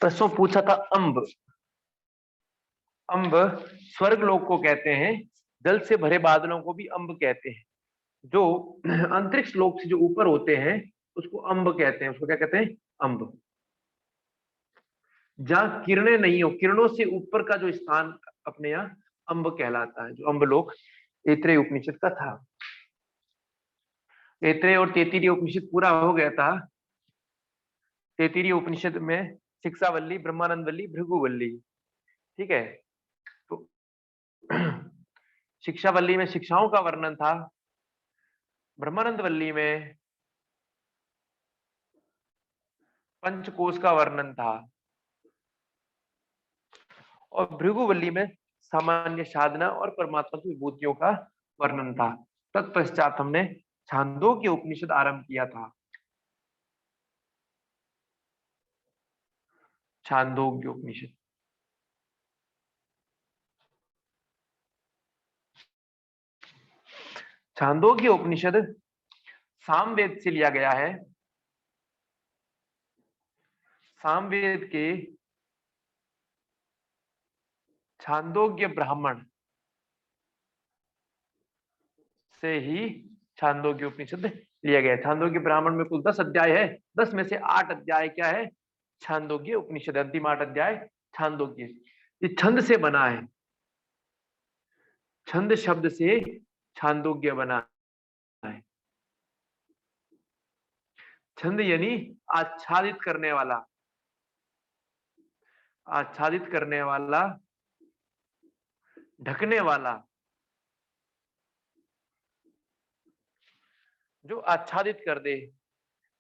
प्रश्न पूछा था अम्ब। अम्ब स्वर्ग लोक को कहते हैं, जल से भरे बादलों को भी अम्ब कहते हैं। जो अंतरिक्ष लोक से जो ऊपर होते हैं उसको अम्ब कहते हैं। उसको क्या कहते हैं? अम्ब। जहाँ किरणें नहीं हो, किरणों से ऊपर का जो स्थान अपने यहाँ अम्ब कहलाता है, जो अम्बलोक ऐत्रेय उपनिषद का था। ऐत्रेय और तैत्तिरीय उपनिषद पूरा हो गया था। तैत्तिरीय उपनिषद में शिक्षावल्ली, ब्रह्मानंदवल्ली, भृगुवल्ली, ठीक है। तो शिक्षावल्ली में शिक्षाओं का वर्णन था, ब्रह्मानंदवल्ली में पंचकोश का वर्णन था, और भृगुवल्ली में सामान्य साधना और परमात्मा की विभूतियों का वर्णन था। तत्पश्चात हमने छांदोग्य उपनिषद आरंभ किया था। छांदोग्य उपनिषद, छांदोग्य उपनिषद सामवेद से लिया गया है। सामवेद के छांदोग्य ब्राह्मण से ही छांदोग्य उपनिषद लिया गया है। छांदोग्य ब्राह्मण में कुल 10 अध्याय है। 10 में से 8 अध्याय क्या है? छांदोग्य उपनिषद। अंतिम 8 अध्याय छांदोग्य। ये छंद से बना है, छंद शब्द से छांदोग्य बना है। छंद यानी आच्छादित करने वाला, आच्छादित करने वाला, ढकने वाला, जो आच्छादित कर दे।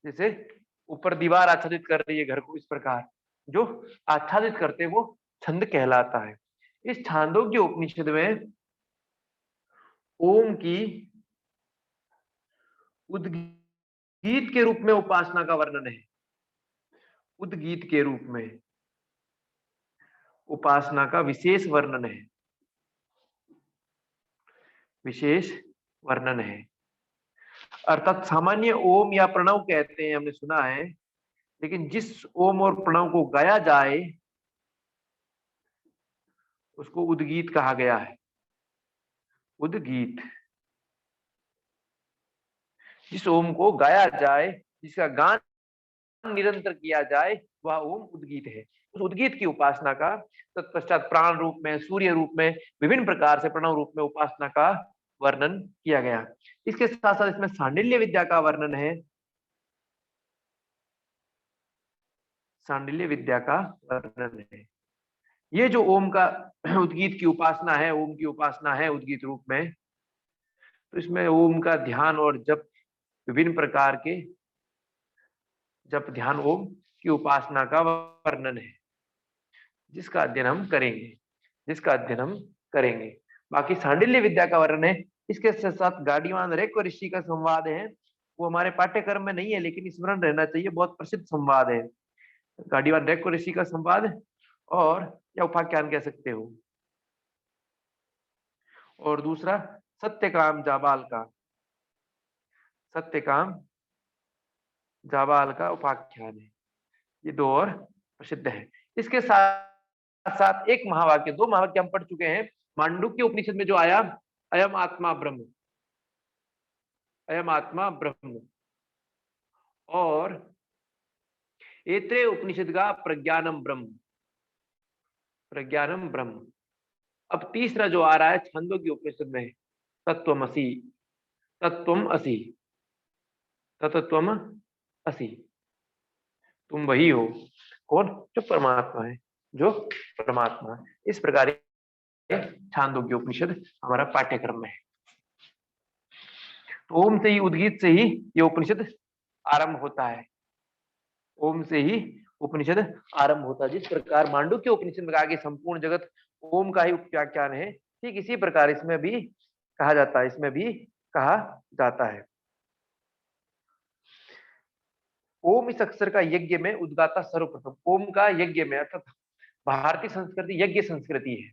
जैसे ऊपर दीवार आच्छादित कर रही है घर को, इस प्रकार जो आच्छादित करते वो छंद कहलाता है। इस छांदोग्य उपनिषद में ओम की उद्गीत के रूप में उपासना का वर्णन है। उद्गीत के रूप में उपासना का विशेष वर्णन है, विशेष वर्णन है। अर्थात सामान्य ओम या प्रणव कहते हैं, हमने सुना है, लेकिन जिस ओम और प्रणव को गाया जाए उसको उद्गीत कहा गया है। उद्गीत, जिस ओम को गाया जाए, जिसका गान निरंतर किया जाए, वह ओम उद्गीत है। उस उद्गीत की उपासना का तत्पश्चात प्राण रूप में, सूर्य रूप में, विभिन्न प्रकार से प्रणव रूप में उपासना का वर्णन किया गया। इसके साथ साथ इसमें सांडिल्य विद्या का वर्णन है। सांडिल्य विद्या का वर्णन है। ये जो ओम का उद्गीत की उपासना है, ओम की उपासना है उद्गीत रूप में, तो इसमें ओम का ध्यान और जप, विभिन्न प्रकार के जप ध्यान ओम की उपासना का वर्णन है, जिसका अध्ययन हम करेंगे, जिसका अध्ययन हम करेंगे। बाकी सांडिल्य विद्या का वर्णन है। इसके साथ साथ गाड़ीवान रेक और ऋषि का संवाद है। वो हमारे पाठ्यक्रम में नहीं है, लेकिन स्मरण रहना चाहिए, बहुत प्रसिद्ध संवाद है। गाड़ीवान रेक और ऋषि का संवाद, और या उपाख्यान कह सकते हो। और दूसरा सत्यकाम जाबाल का, सत्यकाम जाबाल का उपाख्यान है। ये दो और प्रसिद्ध है। इसके साथ साथ एक महावाक्य, 2 महावाक्य हम पढ़ चुके हैं। मांडुक्य उपनिषद में जो आया, अयम आत्मा ब्रह्म, अयम आत्मा ब्रह्म, और ऐत्रेय उपनिषद का प्रज्ञानम ब्रह्म, प्रज्ञानम ब्रह्म। अब तीसरा जो आ रहा है छंदोग्य उपनिषद में, तत्त्वमसि, तत्त्वम असि, तत्त्वम असि, तुम वही हो। कौन? जो परमात्मा है, जो परमात्मा है। इस प्रकार छांदोग्य उपनिषद हमारा पाठ्यक्रम में है। तो ओम से ही, उद्गीत से ही ये उपनिषद आरंभ होता है। ओम से ही उपनिषद आरंभ होता है। जिस प्रकार मांडुक्य उपनिषद में कहा कि संपूर्ण जगत ओम का ही उपव्याख्यान है, ठीक इसी प्रकार इसमें भी कहा जाता है, इसमें भी कहा जाता है। ओम इस अक्षर का यज्ञ में उद्गाता सर्वप्रथम। ओम का यज्ञ में, अर्थात भारतीय संस्कृति यज्ञ संस्कृति है।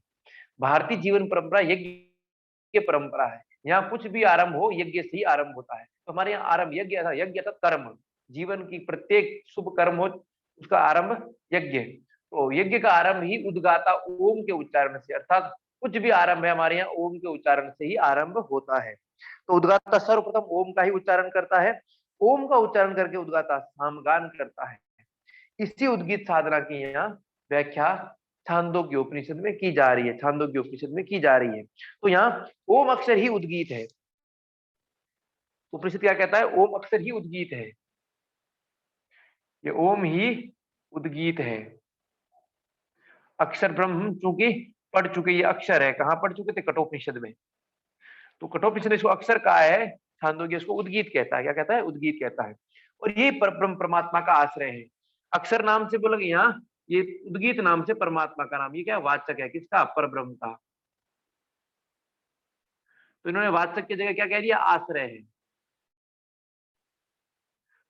भारतीय जीवन परंपरा यज्ञ परंपरा है। यहाँ कुछ भी आरंभ हो यज्ञ से ही आरंभ होता है। तो हमारे यहाँ आरंभ यज्ञ था, यज्ञ था कर्म, जीवन की प्रत्येक शुभ कर्म हो उसका आरंभ यज्ञ। तो यज्ञ का आरंभ ही उद्गाता ओम के उच्चारण से, अर्थात कुछ भी आरंभ है हमारे यहाँ ओम के उच्चारण से ही आरंभ होता है। तो उद्गाता सर्वप्रथम ओम का ही उच्चारण करता है, ओम का उच्चारण करके उद्गाता सामगान करता है। इसी उद्गीत साधना की यहाँ व्याख्या छांदोग्य उपनिषद में की जा रही है, छांदोग्य उपनिषद में की जा रही है। तो यहाँ ओम अक्षर ही उद्गीत है। उपनिषद क्या कहता है? ओम अक्षर ही उद्गीत है, ये ओम ही उद्गीत है। अक्षर ब्रह्म चूंकि पढ़ चुके, ये अक्षर है, कहाँ पढ़ चुके थे? कठोपनिषद में। तो कठोपनिषद इसको अक्षर कहा है, छांदोग्य इसको उद्गीत कहता है। क्या कहता है? उद्गीत कहता है। और ये परब्रह्म परमात्मा का आश्रय है। अक्षर नाम से बोलोगे यहाँ, ये उद्गीत नाम से परमात्मा का नाम, ये क्या वाचक है? किसका? परब्रह्म का। तो इन्होंने वाचक की जगह क्या कह दिया? आश्रय है।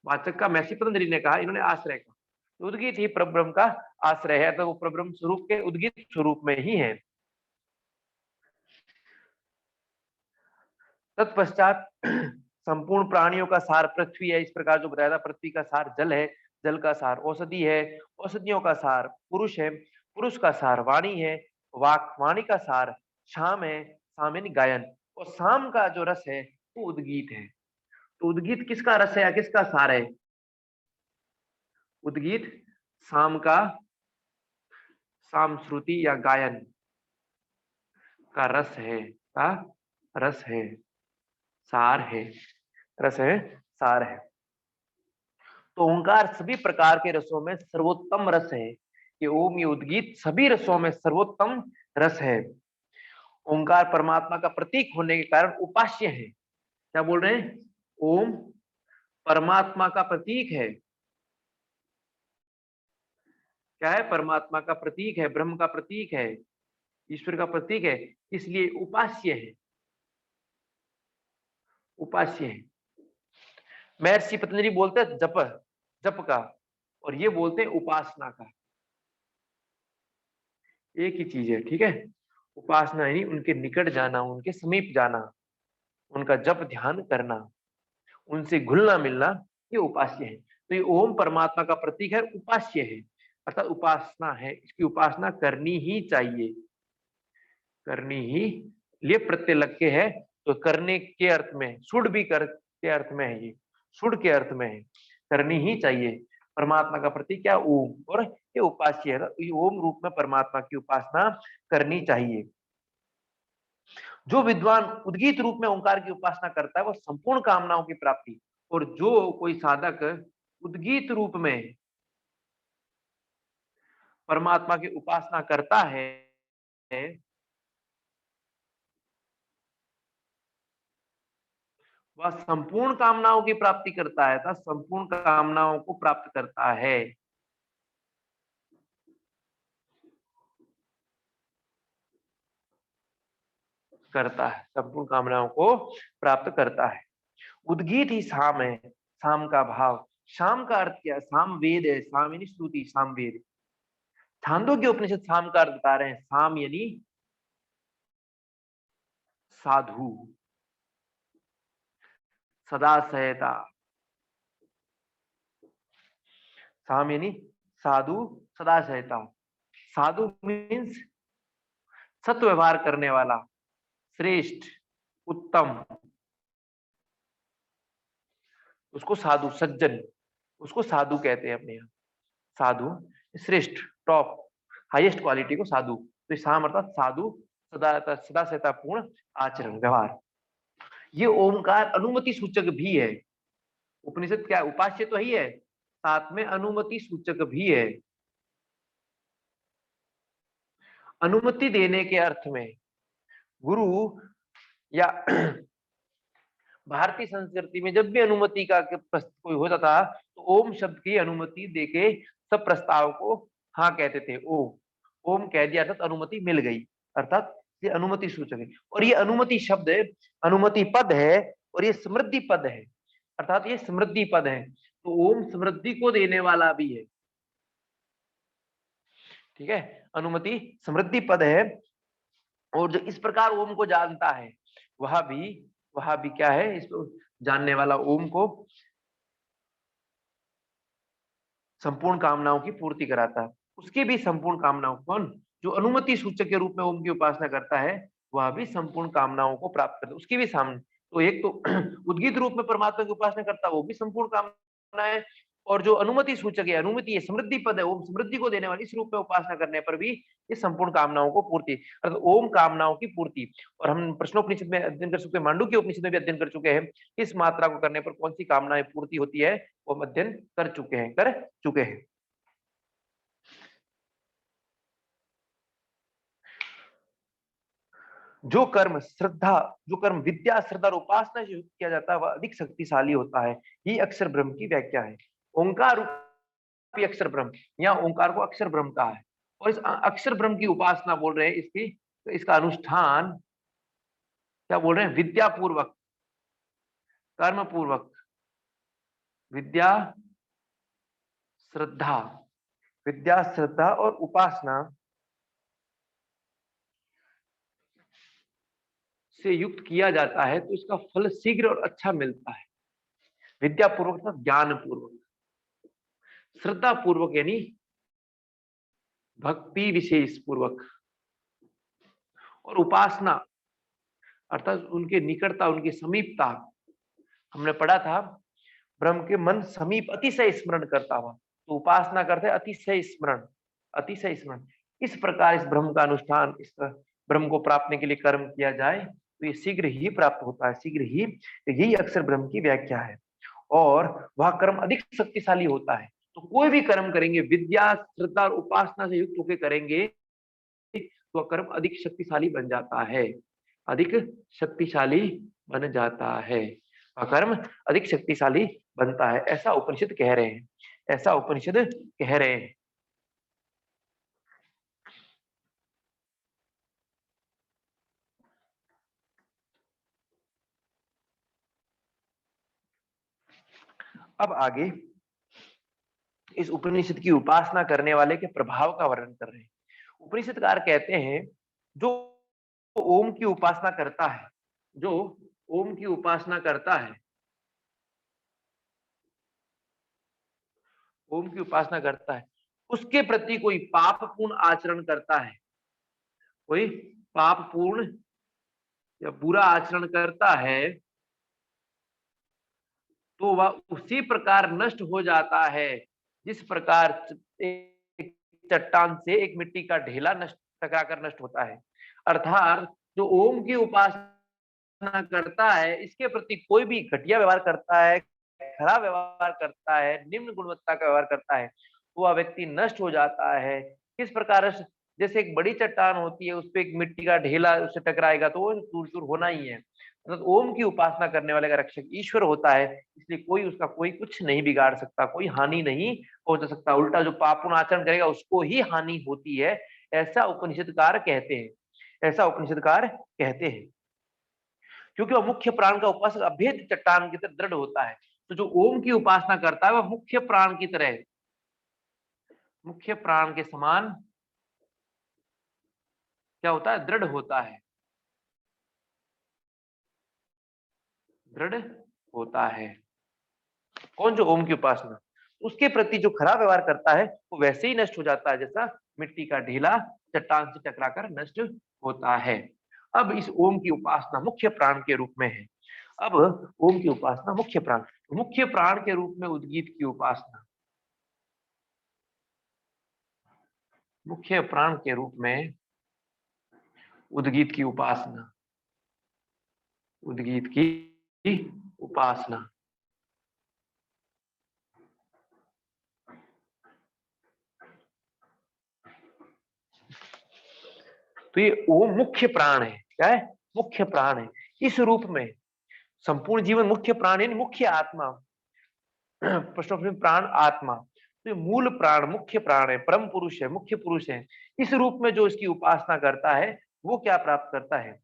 वाचक का महर्षि पतंजलि ने कहा, इन्होंने आश्रय का। उद्गीत ही परब्रह्म का आश्रय है, तो वो परब्रह्म स्वरूप के उद्गीत स्वरूप में ही है। तत्पश्चात संपूर्ण प्राणियों का सार पृथ्वी है, इस प्रकार जो बताया था। पृथ्वी का सार जल है, जल का सार औषधि है, औषधियों का सार पुरुष है, पुरुष का सार वाणी है, वाणी का सार शाम है, शाम यानी गायन, और शाम का जो रस है वो उद्गीत है। तो उद्गीत किसका रस है या किसका सार है? उद्गीत शाम का, शाम श्रुति या गायन का रस है, का रस है, सार है, रस है, सार है। तो ओंकार सभी प्रकार के रसों में सर्वोत्तम रस है। ये ओम, ये उद्गीत सभी रसों में सर्वोत्तम रस है। ओंकार परमात्मा का प्रतीक होने के कारण उपास्य है। क्या बोल रहे हैं? ओम परमात्मा का प्रतीक है। क्या है? परमात्मा का प्रतीक है, ब्रह्म का प्रतीक है, ईश्वर का प्रतीक है, इसलिए उपास्य है, उपास्य है। महर्षि पतंजलि बोलते हैं जप, जप का, और ये बोलते हैं उपासना का। एक ही चीज है, ठीक है। उपासना यानी उनके निकट जाना, उनके समीप जाना, उनका जप ध्यान करना, उनसे घुलना मिलना, ये उपास्य है। तो ये ओम परमात्मा का प्रतीक है, उपास्य है, अर्थात उपासना है, इसकी उपासना करनी ही चाहिए, करनी ही। लिए प्रत्यय लग के है, तो करने के अर्थ में, शुड भी कर के अर्थ में है, ये शुड के अर्थ में है, करनी ही चाहिए। परमात्मा का प्रतीक क्या? ओम, और ये उपास्य है, तो ये ओम रूप में परमात्मा की उपासना करनी चाहिए। जो विद्वान उद्गीत रूप में ओंकार की उपासना करता है वो संपूर्ण कामनाओं की प्राप्ति, और जो कोई साधक उद्गीत रूप में परमात्मा की उपासना करता है, वह संपूर्ण कामनाओं की प्राप्ति करता है, था संपूर्ण कामनाओं को प्राप्त करता है, करता है, संपूर्ण कामनाओं को प्राप्त करता है। उद्गीत ही साम है, साम का भाव। शाम का अर्थ क्या? साम वेद है, साम यानी श्रुति, साम वेद। छांदोग्य उपनिषद साम का अर्थ बता रहे हैं। साम यानी साधु, सदा सहता। साम यानी साधु, सदा सहता। साधु मीन्स सत व्यवहार करने वाला, श्रेष्ठ, उत्तम, उसको साधु, सज्जन, उसको साधु कहते हैं अपने यहाँ। साधु श्रेष्ठ, टॉप, हाईएस्ट क्वालिटी को साधु। तो साम अर्थात साधु, सदा सदा सहता पूर्ण आचरण, व्यवहार। ये ओमकार अनुमति सूचक भी है। उपनिषद क्या? उपास्य तो ही है, साथ में अनुमति सूचक भी है। अनुमति देने के अर्थ में गुरु या भारतीय संस्कृति में जब भी अनुमति का कोई होता था तो ओम शब्द की अनुमति देके सब प्रस्ताव को हाँ कहते थे। ओम, ओम कह दिया अर्थात अनुमति मिल गई, अर्थात ये अनुमति सूचक है। और ये अनुमति शब्द अनुमति पद है, और ये समृद्धि पद है, अर्थात ये समृद्धि पद है। तो ओम समृद्धि को देने वाला भी है, ठीक है। अनुमति समृद्धि पद है, और जो इस प्रकार ओम को जानता है वह भी क्या है? इसको जानने वाला ओम को संपूर्ण कामनाओं की पूर्ति कराता है। उसकी भी संपूर्ण कामनाओं, कौन जो अनुमति सूचक के रूप में ओम की उपासना करता है, वह भी संपूर्ण कामनाओं को प्राप्त करता है, उसकी भी सामने। तो एक तो उद्गीत रूप में परमात्मा की उपासना करता है, वो भी संपूर्ण कामना है। और जो अनुमति सूचक है, अनुमति है, समृद्धि पद है, ओम समृद्धि को देने वाली, इस रूप में उपासना करने पर भी ये संपूर्ण कामनाओं को पूर्ति, अर्थात ओम कामनाओं की पूर्ति। और हम प्रश्नोपनिषद में अध्ययन कर चुके हैं, मांडुक्य उपनिषद में भी अध्ययन कर चुके हैं, इस मात्रा को करने पर कौन सी कामनाएं पूर्ति होती है, वो हम अध्ययन कर चुके हैं। जो कर्म श्रद्धा, जो कर्म विद्या श्रद्धा और उपासना से युक्त किया जाता है, वह अधिक शक्तिशाली होता है। ये अक्षर ब्रह्म की व्याख्या है। ओंकार रूपी अक्षर ब्रह्म, या ओंकार को अक्षर ब्रह्म कहा है। और इस अक्षर ब्रह्म की उपासना बोल रहे हैं, इसकी तो इसका अनुष्ठान क्या बोल रहे हैं, विद्या पूर्वक, कर्म पूर्वक, विद्या श्रद्धा, विद्या श्रद्धा और उपासना से युक्त किया जाता है, तो इसका फल शीघ्र और अच्छा मिलता है। विद्या पूर्वक था ज्ञान पूर्वक, श्रद्धा पूर्वक यानी भक्ति विशेष पूर्वक, और उपासना अर्थात उनके निकटता, उनकी समीपता। हमने पढ़ा था ब्रह्म के मन समीप अतिशय स्मरण करता हुआ, तो उपासना करते अतिशय स्मरण, अतिशय स्मरण। इस प्रकार इस ब्रह्म का अनुष्ठान, इस ब्रह्म को प्राप्त के लिए कर्म किया जाए तो ये शीघ्र ही प्राप्त होता है, शीघ्र ही। तो यही अक्षर ब्रह्म की व्याख्या है। और वह कर्म अधिक शक्तिशाली होता है। तो कोई भी कर्म करेंगे विद्या श्रद्धा और उपासना से युक्त होकर करेंगे, तो कर्म अधिक शक्तिशाली बन जाता है, अधिक शक्तिशाली बन जाता है, वह कर्म अधिक शक्तिशाली बनता है। ऐसा उपनिषद कह रहे हैं, ऐसा उपनिषद कह रहे हैं। अब आगे इस उपनिषद की उपासना करने वाले के प्रभाव का वर्णन कर रहे हैं। उपनिषदकार कहते हैं जो ओम की उपासना करता है, जो ओम की उपासना करता है, ओम की उपासना करता है, उसके प्रति कोई पापपूर्ण आचरण करता है, कोई पापपूर्ण या बुरा आचरण करता है, तो वह उसी प्रकार नष्ट हो जाता है जिस प्रकार एक चट्टान से एक मिट्टी का ढेला नष्ट टकराकर नष्ट होता है। अर्थात जो ओम की उपासना करता है, इसके प्रति कोई भी घटिया व्यवहार करता है, खराब व्यवहार करता है, निम्न गुणवत्ता का व्यवहार करता है, तो वह व्यक्ति नष्ट हो जाता है। किस प्रकार, जैसे एक बड़ी चट्टान होती है, उस पर एक मिट्टी का ढेला उससे टकराएगा तो वो चूर चूर होना ही है। तो ओम की उपासना करने वाले का रक्षक ईश्वर होता है, इसलिए कोई उसका कोई कुछ नहीं बिगाड़ सकता, कोई हानि नहीं पहुंचा सकता। उल्टा जो पापपूर्ण आचरण करेगा उसको ही हानि होती है, ऐसा उपनिषदकार कहते हैं, ऐसा उपनिषदकार कहते हैं। क्योंकि वह मुख्य प्राण का उपासक अभेद चट्टान की तरह दृढ़ होता है। तो जो ओम की उपासना करता है वह मुख्य प्राण की तरह, मुख्य प्राण के समान क्या होता है, दृढ़ होता है, दृढ़ होता है। कौन, जो ओम की उपासना, उसके प्रति जो खराब व्यवहार करता है वो वैसे ही नष्ट हो जाता है जैसा मिट्टी का ढीला चट्टान से टकराकर नष्ट होता है। अब इस ओम की उपासना मुख्य प्राण के रूप में है। अब ओम की उपासना मुख्य प्राण, मुख्य प्राण के रूप में उद्गीत की उपासना, मुख्य प्राण के रूप में उद्गीत की उपासना, उद्गीत की उपासना। तो ये ओम मुख्य प्राण है, क्या है, मुख्य प्राण है। इस रूप में संपूर्ण जीवन मुख्य प्राण है, मुख्य आत्मा, प्रश्न प्राण आत्मा, तो ये मूल प्राण मुख्य प्राण है, परम पुरुष है, मुख्य पुरुष है। इस रूप में जो इसकी उपासना करता है वो क्या प्राप्त करता है,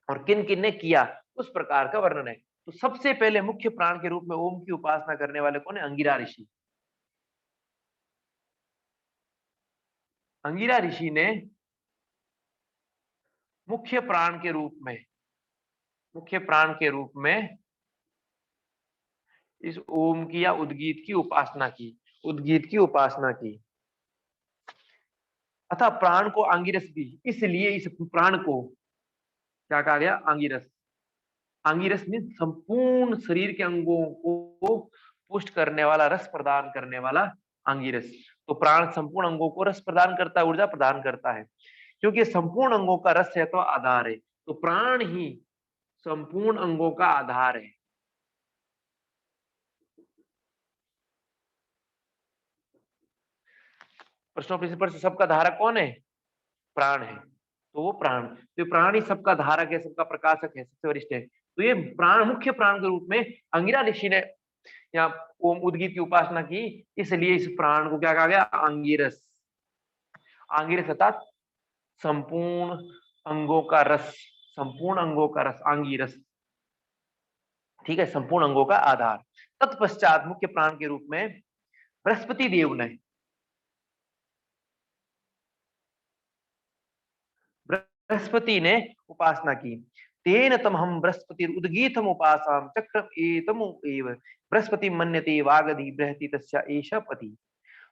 और किन किन ने किया उस प्रकार का वर्णन है। तो सबसे पहले मुख्य प्राण के रूप में ओम की उपासना करने वाले कौन है, अंगिरा ऋषि। अंगिरा ऋषि ने मुख्य प्राण के रूप में, मुख्य प्राण के रूप में इस ओम की या उद्गीत की उपासना की, उद्गीत की उपासना की। अतः प्राण को आंगिरस भी, इसलिए इस प्राण को क्या कहा गया? आंगिरस। आंगिरस में संपूर्ण शरीर के अंगों को पुष्ट करने वाला, रस प्रदान करने वाला आंगिरस। तो प्राण संपूर्ण अंगों को रस प्रदान करता है, ऊर्जा प्रदान करता है, क्योंकि संपूर्ण अंगों का रस है तो आधार है। तो प्राण ही संपूर्ण अंगों का आधार है। प्रश्नों पर सबका धारक कौन है? प्राण है। तो वो प्राण, तो प्राण ही सबका धारक है, सबका प्रकाशक है, सबसे वरिष्ठ है। तो ये प्राण मुख्य प्राण के रूप में अंगिरा ऋषि ने यहाँ ओम उद्गीत की उपासना की, इसलिए इस प्राण को क्या कहा गया? आंगिरस। आंगिरस अर्थात संपूर्ण अंगों का रस, संपूर्ण अंगों का रस, आंगिरस। ठीक है, संपूर्ण अंगों का आधार। तत्पश्चात मुख्य प्राण के रूप में बृहस्पति देव ने, बृहस्पति ने उपासना की। तेन तम हम बृहस्पति उद्गीतम उपासाम चक्रम एतम एव बृहस्पति मन्यते वागधि बृहति तस्या एष पति।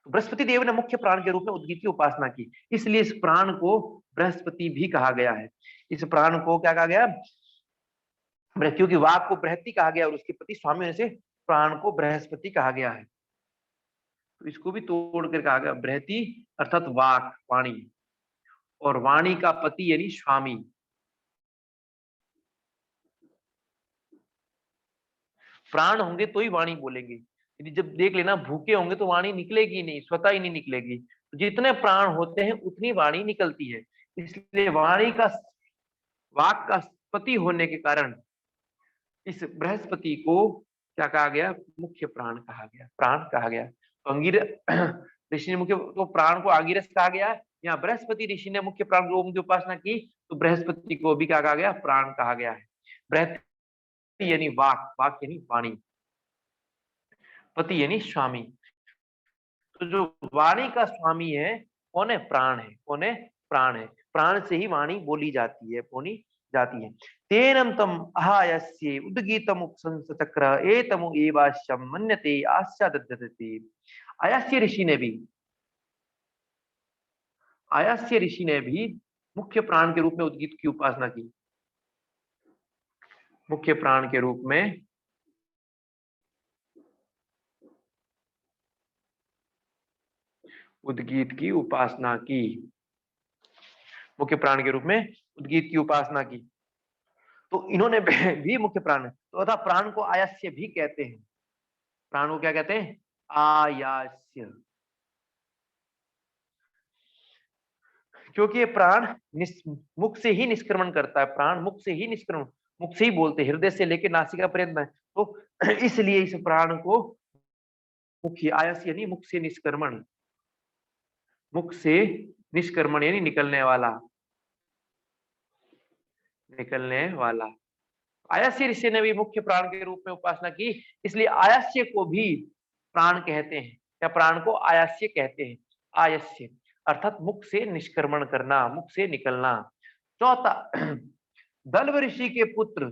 तो बृहस्पति देव ने मुख्य प्राण के रूप में उद्गीत की उपासना की, इसलिए इस प्राण को बृहस्पति भी कहा गया है। इस प्राण को क्या कहा गया? क्योंकि वाक को बृहति कहा गया और उसके पति स्वामी होने से प्राण को बृहस्पति कहा गया है। तो इसको भी तोड़ कर कहा गया बृहति अर्थात वाक, वाणी, और वाणी का पति यानी स्वामी। प्राण होंगे तो ही वाणी बोलेंगे, यदि जब देख लेना भूखे होंगे तो वाणी निकलेगी नहीं, स्वतः ही नहीं निकलेगी। तो जितने प्राण होते हैं उतनी वाणी निकलती है, इसलिए वाणी का, वाक का पति होने के कारण इस बृहस्पति को क्या कहा गया? मुख्य प्राण कहा गया, प्राण कहा गया। तो अंगिर ऋषि ने मुख्य, तो प्राण को आंगिरस कहा गया। यहाँ बृहस्पति ऋषि ने मुख्य प्राण ओम की उपासना की, तो बृहस्पति को भी क्या कहा गया? प्राण कहा गया है। बृहस्पति यानी वाक, वाक यानी वाणी, पति यानी स्वामी। तो जो वाणी का स्वामी है कौन है? प्राण है। कौन है? प्राण है। प्राण से ही वाणी बोली जाती है, बोली जाती है। तेनम तम अहायस्य उद्गीतम उपसंस चक्र एतमु एवाश्यम मन्यते आस्यादध्यते। आयास्य ऋषि ने भी, आयास्य ऋषि ने भी मुख्य प्राण के रूप में उद्गीत की उपासना की। मुख्य प्राण के रूप में उद्गीत की उपासना की, मुख्य प्राण के रूप में उद्गीत की उपासना की। तो इन्होंने भी मुख्य प्राण, तो अतः प्राण को आयास्य भी कहते हैं। प्राण को क्या कहते हैं? आयास्य। क्योंकि ये प्राण मुख से ही निष्क्रमण करता है, प्राण मुख से ही निष्क्रमण, मुख से ही बोलते, हृदय से लेकर नासिका पर्यंत में। तो इसलिए इस प्राण को मुख्य, आयास्य यानी मुख से निष्क्रमण, मुख से निष्क्रमण यानी निकलने वाला, निकलने वाला। आयास्य ऋषि ने भी मुख्य प्राण के रूप में उपासना की, इसलिए आयास्य को भी प्राण कहते हैं, या प्राण को आयास्य कहते हैं। आयास्य अर्थात मुख से निष्क्रमण करना, मुख से निकलना। चौथा, दल्व ऋषि के पुत्र,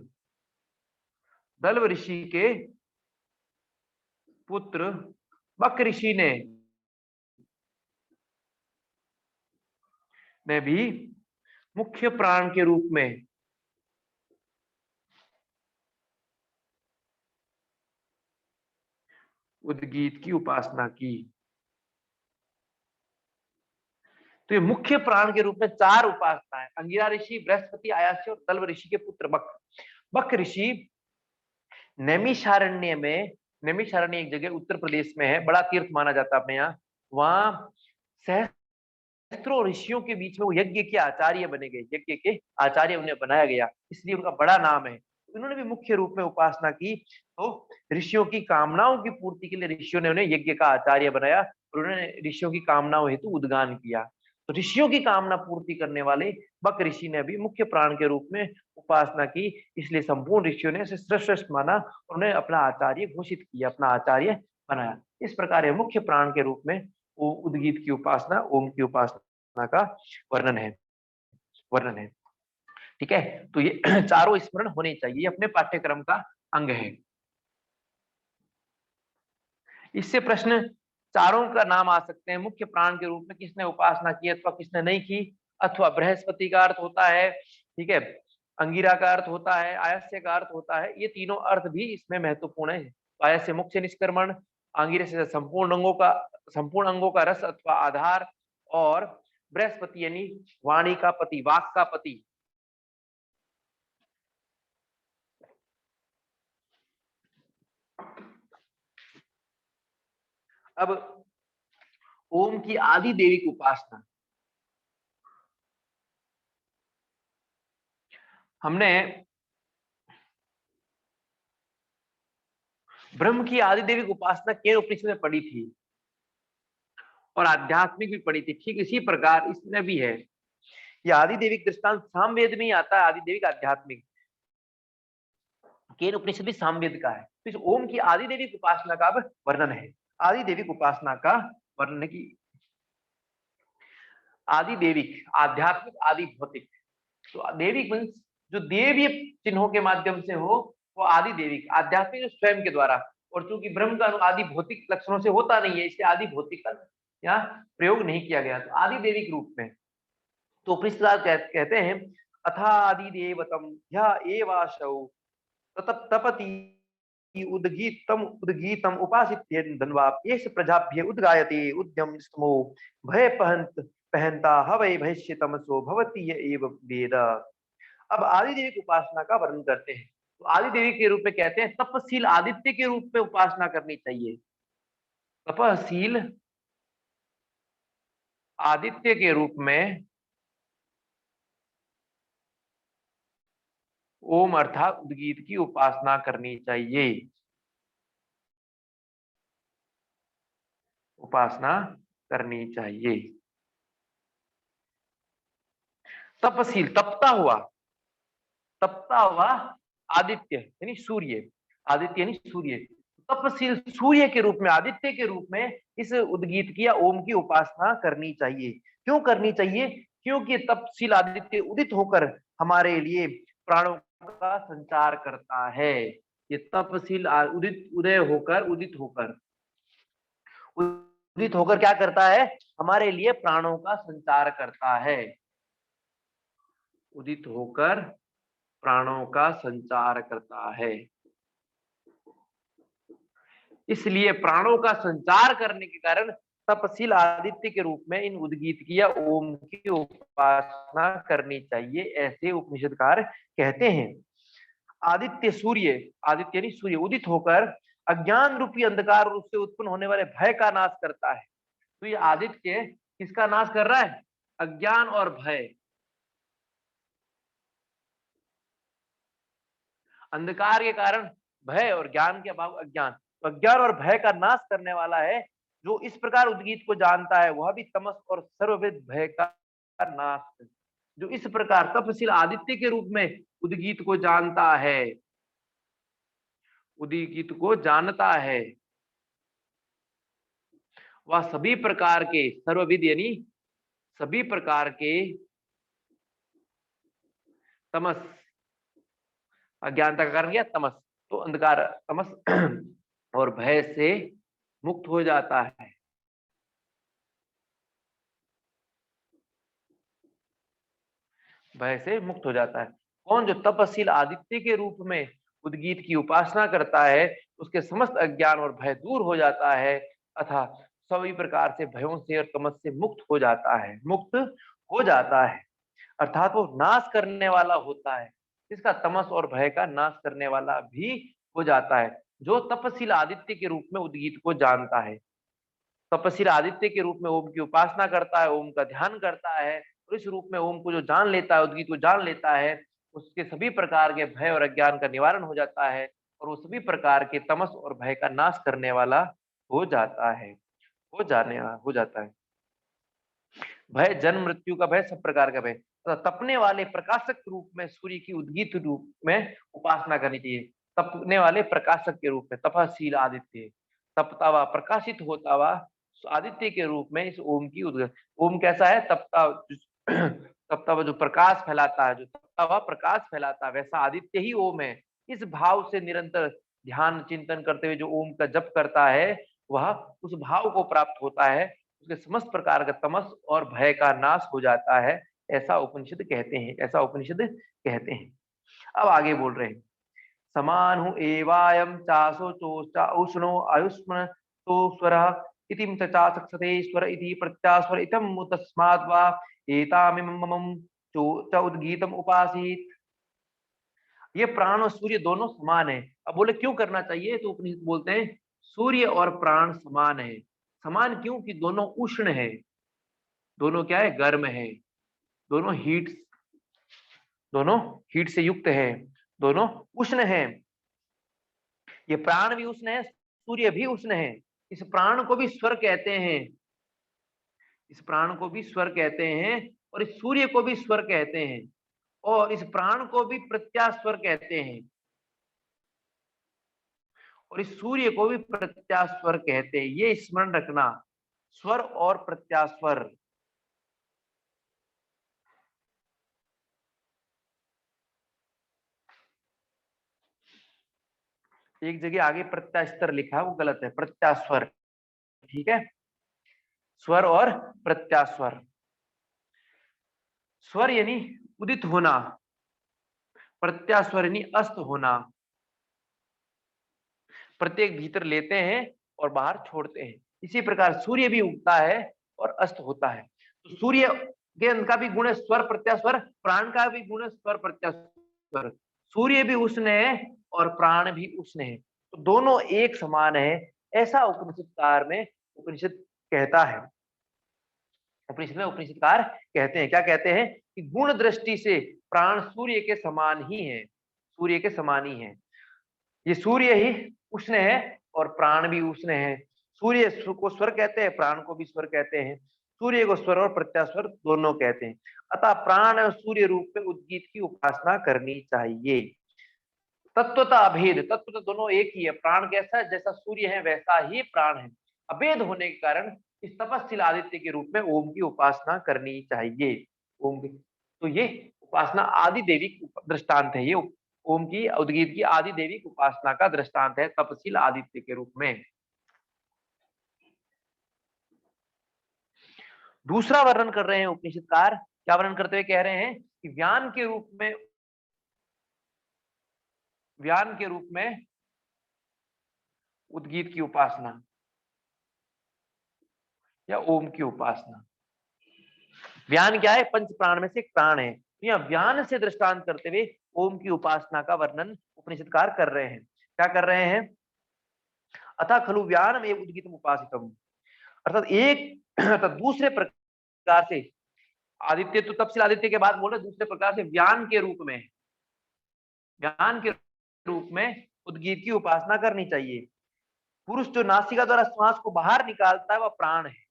दल्व ऋषि के पुत्र बक ऋषि ने भी मुख्य प्राण के रूप में उद्गीत की उपासना की। तो ये मुख्य प्राण के रूप में चार उपासना है, अंगिरा ऋषि, बृहस्पति, आयास्य और दल्व ऋषि के पुत्र बक। बक ऋषि नैमिषारण्य में, नैमिषारण्य एक जगह उत्तर प्रदेश में है, बड़ा तीर्थ माना जाता है अपने यहाँ। वहां सहस्त्रों ऋषियों के बीच में वो यज्ञ के आचार्य बने गए, यज्ञ के आचार्य उन्हें बनाया गया, इसलिए उनका बड़ा नाम है। उन्होंने भी मुख्य रूप में उपासना की। तो ऋषियों की कामनाओं की पूर्ति के लिए ऋषियों ने उन्हें यज्ञ का आचार्य बनाया और उन्होंने ऋषियों की कामनाओं हेतु उद्गान किया। तो ऋषियों की कामना पूर्ति करने वाले बक ऋषि ने भी मुख्य प्राण के रूप में उपासना की, इसलिए संपूर्ण ऋषियों ने श्रेष्ठ माना और उन्हें अपना आचार्य घोषित किया, अपना आचार्य बनाया। इस प्रकार मुख्य प्राण के रूप में उद्गीत की उपासना, ओम की उपासना का वर्णन है, वर्णन है। ठीक है, तो ये चारों स्मरण होने चाहिए, अपने पाठ्यक्रम का अंग है। इससे प्रश्न चारों का नाम आ सकते हैं मुख्य प्राण के रूप में, किसने उपासना की अथवा किसने नहीं की, अथवा बृहस्पति का अर्थ होता है, ठीक है, अंगिरा का अर्थ होता है, आयस्य का अर्थ होता है। ये तीनों अर्थ भी इसमें महत्वपूर्ण है। आयस्य मुख्य निष्क्रमण, अंगिरा से संपूर्ण अंगों का रस अथवा आधार, और बृहस्पति यानी वाणी का पति, वाक का पति। अब ओम की आदि देवी उपासना, हमने ब्रह्म की आदि देवी उपासना केन उपनिषद में पढ़ी थी और आध्यात्मिक भी पढ़ी थी। ठीक इसी प्रकार इसमें भी है। ये आदि देविक दृष्टांत सामवेद में ही आता है। आदि देविक आध्यात्मिक, केन उपनिषद भी सामवेद का है। तो इस ओम की आदि देविक उपासना का अब वर्णन है। आदि देविक उपासना का वर्णन की आदि देविक, आध्यात्मिक, आदि भौतिक। तो देविक मीन्स जो देवीय चिन्हों के माध्यम से हो वो आदि देविक, आध्यात्मिक स्वयं के द्वारा। और चूंकि ब्रह्म का आदि भौतिक लक्षणों से होता नहीं है, इसलिए आदि भौतिक का यहाँ प्रयोग नहीं किया गया। तो आदि देविक रूप में तो उपनिषद कहते हैं अथा आदि देवतम या एवाशौ तपति उद्गीतम उपासित्य धन्वा एष प्रजाभ्य उद्गायते उद्यम स्तमो भय पहनता हवै भैष्य तमसो भवती एव वेद। अब आदि देवी की उपासना का वर्णन करते हैं। तो आदि देवी के रूप में कहते हैं तपशील आदित्य के रूप में उपासना करनी चाहिए। तपशील आदित्य के रूप में ओम अर्थात उद्गीत की उपासना करनी चाहिए। उपासना करनी चाहिए। तपशील तपता हुआ आदित्य यानी सूर्य, आदित्य यानी सूर्य, तपशील सूर्य के रूप में, आदित्य के रूप में इस उद्गीत की या ओम की उपासना करनी चाहिए। क्यों करनी चाहिए? क्योंकि तपशील आदित्य उदित होकर हमारे लिए प्राणों का संचार करता है। ये तपशील उदित होकर क्या करता है? हमारे लिए प्राणों का संचार करता है। उदित होकर प्राणों का संचार करता है। इसलिए प्राणों का संचार करने के कारण तपशील आदित्य के रूप में इन उद्गीत की या ओम की उपासना करनी चाहिए, ऐसे उपनिषदकार कहते हैं। आदित्य सूर्य, आदित्य यानी सूर्य उदित होकर अज्ञान रूपी अंधकार रूप से उत्पन्न होने वाले भय का नाश करता है। तो ये आदित्य किसका नाश कर रहा है? अज्ञान और भय। अंधकार के कारण भय और ज्ञान के अभाव अज्ञान, तो अज्ञान और भय का नाश करने वाला है। जो इस प्रकार उद्गीत को जानता है वह भी तमस और सर्वविध भय का नाश। जो इस प्रकार तपशील आदित्य के रूप में उद्गीत को जानता है, उद्गीत को जानता है, वह सभी प्रकार के सर्वविध यानी सभी प्रकार के तमस, अज्ञानता का कारण क्या? तमस। तो अंधकार, तमस और भय से मुक्त हो जाता है। भय से मुक्त हो जाता है। कौन? जो तपशील आदित्य के रूप में उद्गीत की उपासना करता है, उसके समस्त अज्ञान और भय दूर हो जाता है, अथा सभी प्रकार से भयों से और तमस से मुक्त हो जाता है, मुक्त हो जाता है। अर्थात वो नाश करने वाला होता है, इसका तमस और भय का नाश करने वाला भी हो जाता है। जो तपशील आदित्य के रूप में उद्गीत को जानता है, तपशील आदित्य के रूप में ओम की उपासना करता है, ओम का ध्यान करता है, और इस रूप में ओम को जो जान लेता है, उद्गीत को जान लेता है, उसके सभी प्रकार के भय और अज्ञान का निवारण हो जाता है, और वो सभी प्रकार के तमस और भय का नाश करने वाला हो जाता है, हो जाता है। भय जन्म मृत्यु का भय, सब प्रकार का भय। तपने वाले प्रकाशक रूप में सूर्य की उद्गीत रूप में उपासना करनी चाहिए। तपने वाले प्रकाशक के रूप में तपशील आदित्य, तपता हुआ प्रकाशित होता हुआ आदित्य के रूप में इस ओम की उद्गीत। ओम कैसा है? तपता हुआ जो प्रकाश फैलाता है, जो तपता हुआ प्रकाश फैलाता है, वैसा आदित्य ही ओम है। इस भाव से निरंतर ध्यान चिंतन करते हुए जो ओम का जप करता है, वह उस भाव को प्राप्त होता है, उसके समस्त प्रकार का तमस और भय का नाश हो जाता है, ऐसा उपनिषद कहते हैं, ऐसा उपनिषद कहते हैं। अब आगे बोल रहे हैं, समानु एवायम चासो चोष्टा उष्णो आयुष्मन तो स्वरः इतिम तचा सक्षते स्वर इति प्रत्यास्वर इतम तस्माद् वा एतामिमं च उद्गीतम उपासीत। ये प्राण और सूर्य दोनों समान है। अब बोले क्यों करना चाहिए, तो उपनिषद बोलते हैं सूर्य और प्राण समान है। समान क्यों? कि दोनों उष्ण है, दोनों क्या है, गर्म है, दोनों हीट से युक्त है, दोनों उष्ण है। ये प्राण भी उष्ण है, सूर्य भी उष्ण है। इस प्राण को भी स्वर कहते हैं, इस प्राण को भी स्वर कहते हैं, और इस सूर्य को भी स्वर कहते हैं, और इस प्राण को भी प्रत्यास्वर कहते हैं, और इस सूर्य को भी प्रत्यास्वर कहते हैं। ये स्मरण रखना, स्वर और प्रत्यास्वर। एक जगह आगे प्रत्यास्तर लिखा है, वो गलत है, प्रत्यास्वर, ठीक है, स्वर और प्रत्यास्वर। स्वर यानी उदित होना, प्रत्यास्वर यानी अस्त होना। प्रत्येक भीतर लेते हैं और बाहर छोड़ते हैं। इसी प्रकार सूर्य भी उगता है और अस्त होता है। तो सूर्य के का भी गुण है स्वर प्रत्यास्वर, प्राण का भी गुण है स्वर प्रत्यास्वर। सूर्य भी उष्ण है और प्राण भी उष्ण है, तो दोनों एक समान है, ऐसा उपनिषदकार में उपनिषद कहता है। उपनिषद में उपनिषदकार कहते हैं, क्या कहते हैं, कि गुण दृष्टि से प्राण सूर्य के समान ही है, सूर्य के समान ही है। ये सूर्य ही उष्ण है और प्राण भी उष्ण है। सूर्य को स्वर कहते हैं, प्राण को भी स्वर कहते हैं। सूर्य को स्वर और प्रत्यास्वर दोनों कहते हैं। अतः प्राण और सूर्य रूप में उद्गीत की उपासना करनी चाहिए। तत्वता अभेद, तत्व तो दोनों एक ही है। प्राण कैसा है, जैसा सूर्य है वैसा ही प्राण है। अभेद होने के कारण इस तपस्विल आदित्य के रूप में ओम की उपासना करनी चाहिए। ओम की, तो ये उपासना आदि देवी दृष्टांत है। ये ओम की, उद्गीत की आदि देवी उपासना का दृष्टांत है तपस्विल आदित्य के रूप में। दूसरा वर्णन कर रहे हैं उपनिषदकार, क्या वर्णन करते हुए कह रहे हैं कि व्यान के रूप में, व्यान के रूप में उद्गीत की उपासना या ओम की उपासना। व्यान क्या है, पंच प्राण में से एक प्राण है। तो यहाँ व्यान से दृष्टांत करते हुए ओम की उपासना का वर्णन उपनिषदकार कर रहे हैं। क्या कर रहे हैं, अतः खलु व्यान में उद्गीतम उपासितम, अर्थात एक अर्थात दूसरे प्रकार से आदित्य, तो तपस्विल आदित्य के बाद बोल रहे दूसरे प्रकार से व्यान के रूप में, व्यान के रूप में उद्गीत की उपासना करनी चाहिए। पुरुष जो नासिका द्वारा श्वास को बाहर निकालता है वह प्राण है।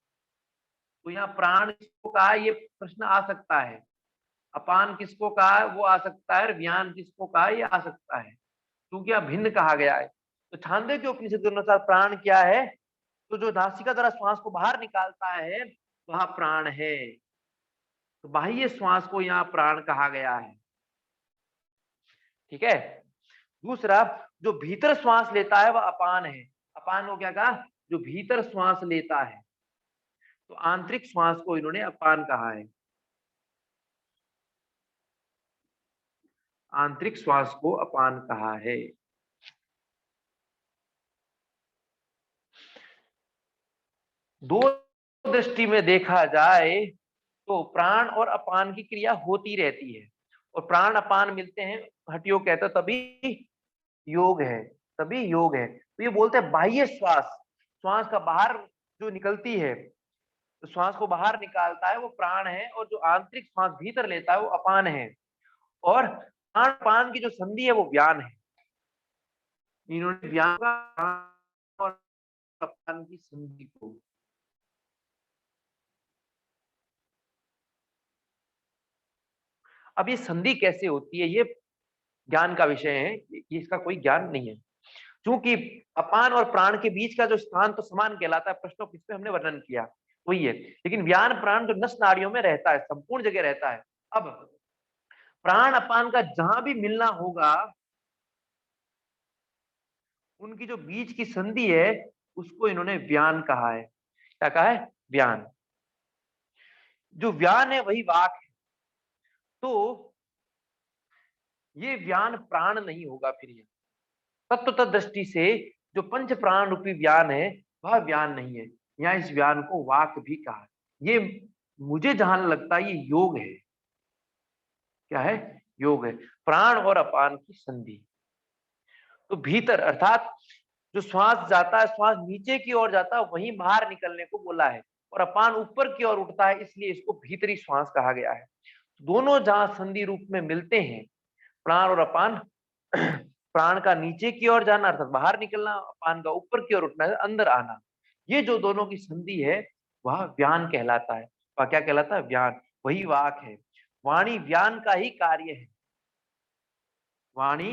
तो यहाँ प्राण किसको कहा है, ये प्रश्न आ सकता है। अपान किसको कहा है, वो आ सकता है। व्यान किसको कहा है, ये आ सकता है, क्योंकि यहाँ भिन्न कहा गया है। तो छांदोग्य के उपनिषद के अनुसार प्राण क्या है, तो जो नासिका द्वारा श्वास को बाहर निकालता है वह प्राण है। तो बाह्य श्वास को यहाँ प्राण कहा गया है, ठीक है। दूसरा, जो भीतर श्वास लेता है वह अपान है। अपान को क्या कहा, जो भीतर श्वास लेता है। तो आंतरिक श्वास को इन्होंने अपान कहा है, आंतरिक श्वास को अपान कहा है। दो दृष्टि में देखा जाए तो प्राण और अपान की क्रिया होती रहती है, और प्राण अपान मिलते हैं, हठयोग कहता है तभी योग है, तभी योग है। तो ये बोलते हैं बाह्य श्वास, श्वास का बाहर जो निकलती है, तो श्वास को बाहर निकालता है वो प्राण है, और जो आंतरिक श्वास भीतर लेता है वो अपान है। और प्राण पान की जो संधि है वो व्यान है। इन्होंने व्यान और अपान की संधि को, अब ये संधि कैसे होती है ये ज्ञान का विषय है, ये इसका कोई ज्ञान नहीं है। क्योंकि अपान और प्राण के बीच का जो स्थान तो समान कहलाता है, प्रश्नों में हमने वर्णन किया वही है। लेकिन व्यान प्राण जो नस नाड़ियों में रहता है, संपूर्ण जगह रहता है। अब प्राण अपान का जहां भी मिलना होगा, उनकी जो बीच की संधि है उसको इन्होंने व्यान कहा है। क्या कहा है? व्यान। जो व्यान है वही वाक है। तो ये व्यान प्राण नहीं होगा फिर। ये तत्वतः दृष्टि से जो पंच प्राण रूपी व्यान है वह व्यान नहीं है। यहाँ इस व्यान को वाक भी कहा। ये मुझे जहां लगता है ये योग है। क्या है? योग है। प्राण और अपान की संधि। तो भीतर अर्थात जो श्वास जाता है, श्वास नीचे की ओर जाता है, वहीं बाहर निकलने को बोला है। और अपान ऊपर की ओर उठता है, इसलिए इसको भीतरी श्वास कहा गया है। दोनों जहां संधि रूप में मिलते हैं, प्राण और अपान, प्राण का नीचे की ओर जाना अर्थात बाहर निकलना, अपान का ऊपर की ओर उठना अंदर आना, ये जो दोनों की संधि है वह व्यान कहलाता है। वह क्या कहलाता है? व्यान। वही वाक है। वाणी व्यान का ही कार्य है। वाणी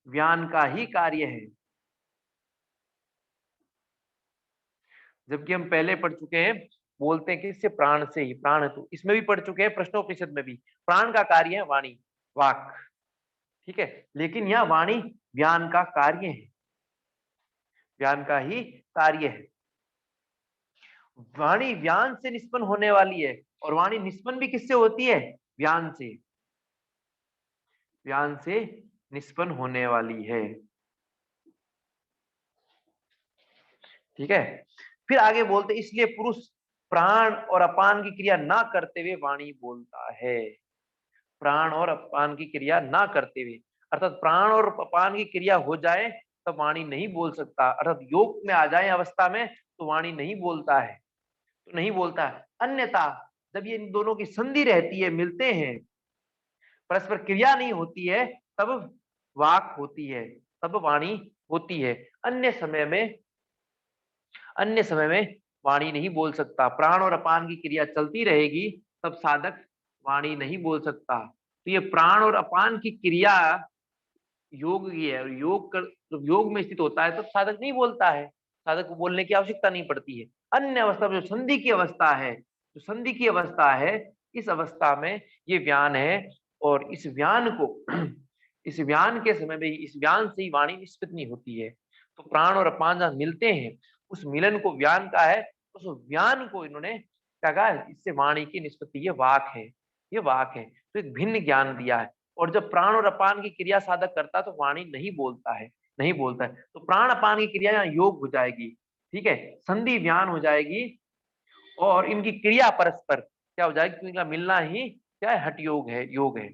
व्यान का ही कार्य है। जबकि हम पहले पढ़ चुके हैं, बोलते हैं किससे? प्राण से ही। प्राण है तो इसमें भी पढ़ चुके हैं, प्रश्नोपनिषद में भी प्राण का कार्य है वाणी, वाक। ठीक है। लेकिन यह वाणी व्यान का कार्य है। व्यान का ही कार्य है। वाणी व्यान से निष्पन्न होने वाली है। और वाणी निष्पन्न भी किससे होती है? व्यान से। व्यान से निष्पन्न होने वाली है। ठीक है। फिर आगे बोलते, इसलिए पुरुष प्राण और अपान की क्रिया ना करते हुए वाणी बोलता है। प्राण और अपान की क्रिया ना करते हुए, अर्थात प्राण और अपान की क्रिया हो जाए तब वाणी नहीं बोल सकता। अर्थात योग में आ जाए अवस्था में तो वाणी नहीं बोलता है। तो नहीं बोलता है। अन्यथा जब ये इन दोनों की संधि रहती है, मिलते हैं, परस्पर क्रिया नहीं होती है, तब वाक होती है, तब वाणी होती है। अन्य समय में, अन्य समय में वाणी नहीं बोल सकता। प्राण और अपान की क्रिया चलती रहेगी तब साधक वाणी नहीं बोल सकता। तो ये प्राण और अपान की क्रिया योग की है। और योग कर, जब योग में स्थित होता है तब साधक नहीं बोलता है। साधक को बोलने की आवश्यकता नहीं पड़ती है। अन्य अवस्था में जो संधि की अवस्था है, जो संधि की अवस्था है, इस अवस्था में ये व्यान है। और इस व्यान को इस व्यान के समय में इस व्यान से ही वाणी निष्पत्ति होती है। तो प्राण और अपान जहां मिलते हैं, उस मिलन को व्यान का है। उस व्यान को इन्होंने क्या कहा? इससे वाणी की निष्पत्ति, ये वाक है। ये वाक है। तो एक भिन्न ज्ञान दिया है। और जब प्राण और अपान की क्रिया साधक करता है तो वाणी नहीं बोलता है। नहीं बोलता है। तो प्राण अपान की क्रिया यहाँ योग हो जाएगी। ठीक है। संधि व्यान हो जाएगी। और इनकी क्रिया परस्पर क्या हो जाएगी? इनका मिलना ही क्या है? हठ योग है, योग है।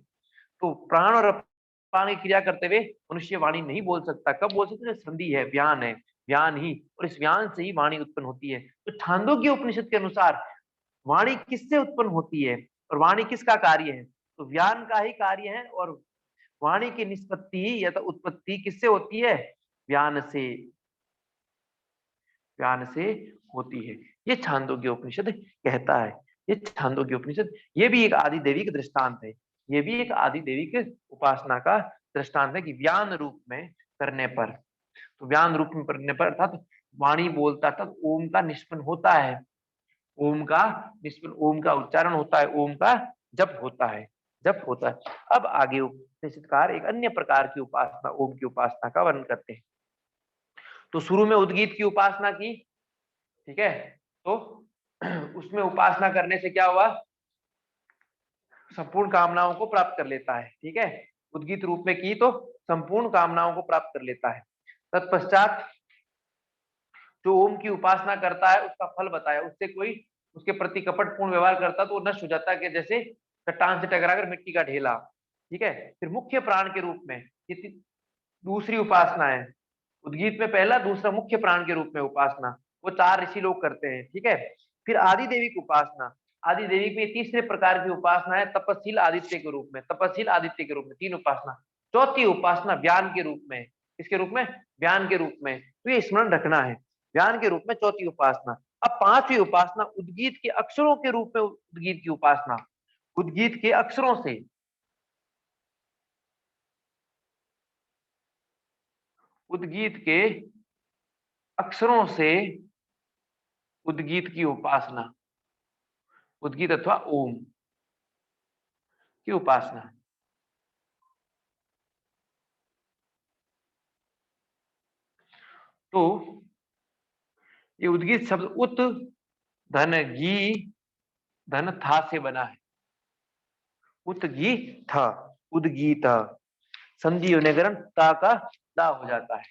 तो प्राण और अपान की क्रिया करते हुए मनुष्य वाणी नहीं बोल सकता। कब बोल सकते? संधि है, व्यान है, व्यान ही। और इस व्यान से ही वाणी उत्पन्न होती है। तो छांदोग्य उपनिषद के अनुसार वाणी किससे उत्पन्न होती है और वाणी किसका कार्य है? तो व्यान का ही कार्य है। और वाणी की निष्पत्ति या तो उत्पत्ति किससे होती है? व्यान से। व्यान से होती है। ये छांदोग्य उपनिषद कहता है। ये छांदोग्य उपनिषद, ये भी एक आदि दैविक दृष्टांत है। ये भी एक आदि दैविक उपासना का दृष्टांत है कि व्यान रूप में करने पर, तो व्यान रूप में करने पर अर्थात वाणी बोलता तब ओम का निष्पन्न होता है। ओम का निष्पन्न, ओम का उच्चारण होता है, ओम का जप होता है, जप होता है। अब आगे उपनिषदकार एक अन्य प्रकार की उपासना, ओम की उपासना का वर्णन करते हैं। तो शुरू में उद्गीत की उपासना की। ठीक है। तो उसमें उपासना करने से क्या हुआ? संपूर्ण कामनाओं को प्राप्त कर लेता है। ठीक है। उद्गीत रूप में की तो संपूर्ण कामनाओं को प्राप्त कर लेता है। तत्पश्चात जो ओम की उपासना करता है उसका फल बताया। उससे कोई उसके प्रति कपटपूर्ण व्यवहार करता तो वो नष्ट हो जाता है, जैसे चट्टान से टकराकर मिट्टी का ढेला। ठीक है। फिर मुख्य प्राण के रूप में ये दूसरी उपासना है। उद्गीत में पहला, दूसरा मुख्य प्राण के रूप में उपासना, वो 4 ऋषि लोग करते हैं। ठीक है। फिर आदि देवी की उपासना। आदि देवी में तीसरे प्रकार की उपासना है तपस्शील आदित्य के रूप में। तपस्शील आदित्य के रूप में 3 उपासना। चौथी उपासना ज्ञान के रूप में। किसके रूप में? ज्ञान के रूप में। तो ये स्मरण रखना है, ज्ञान के रूप में चौथी उपासना। अब पांचवी उपासना उद्गीत के अक्षरों के रूप में उद्गीत की उपासना। उद्गीत के अक्षरों से, उद्गीत के अक्षरों से उद्गीत की उपासना, उद्गीत अथवा ओम की उपासना। तो ये उद्गीत शब्द उत धन गी धन था से बना है। उतगी था, उद्गीत, संधि होने के कारण ता का दा हो जाता है।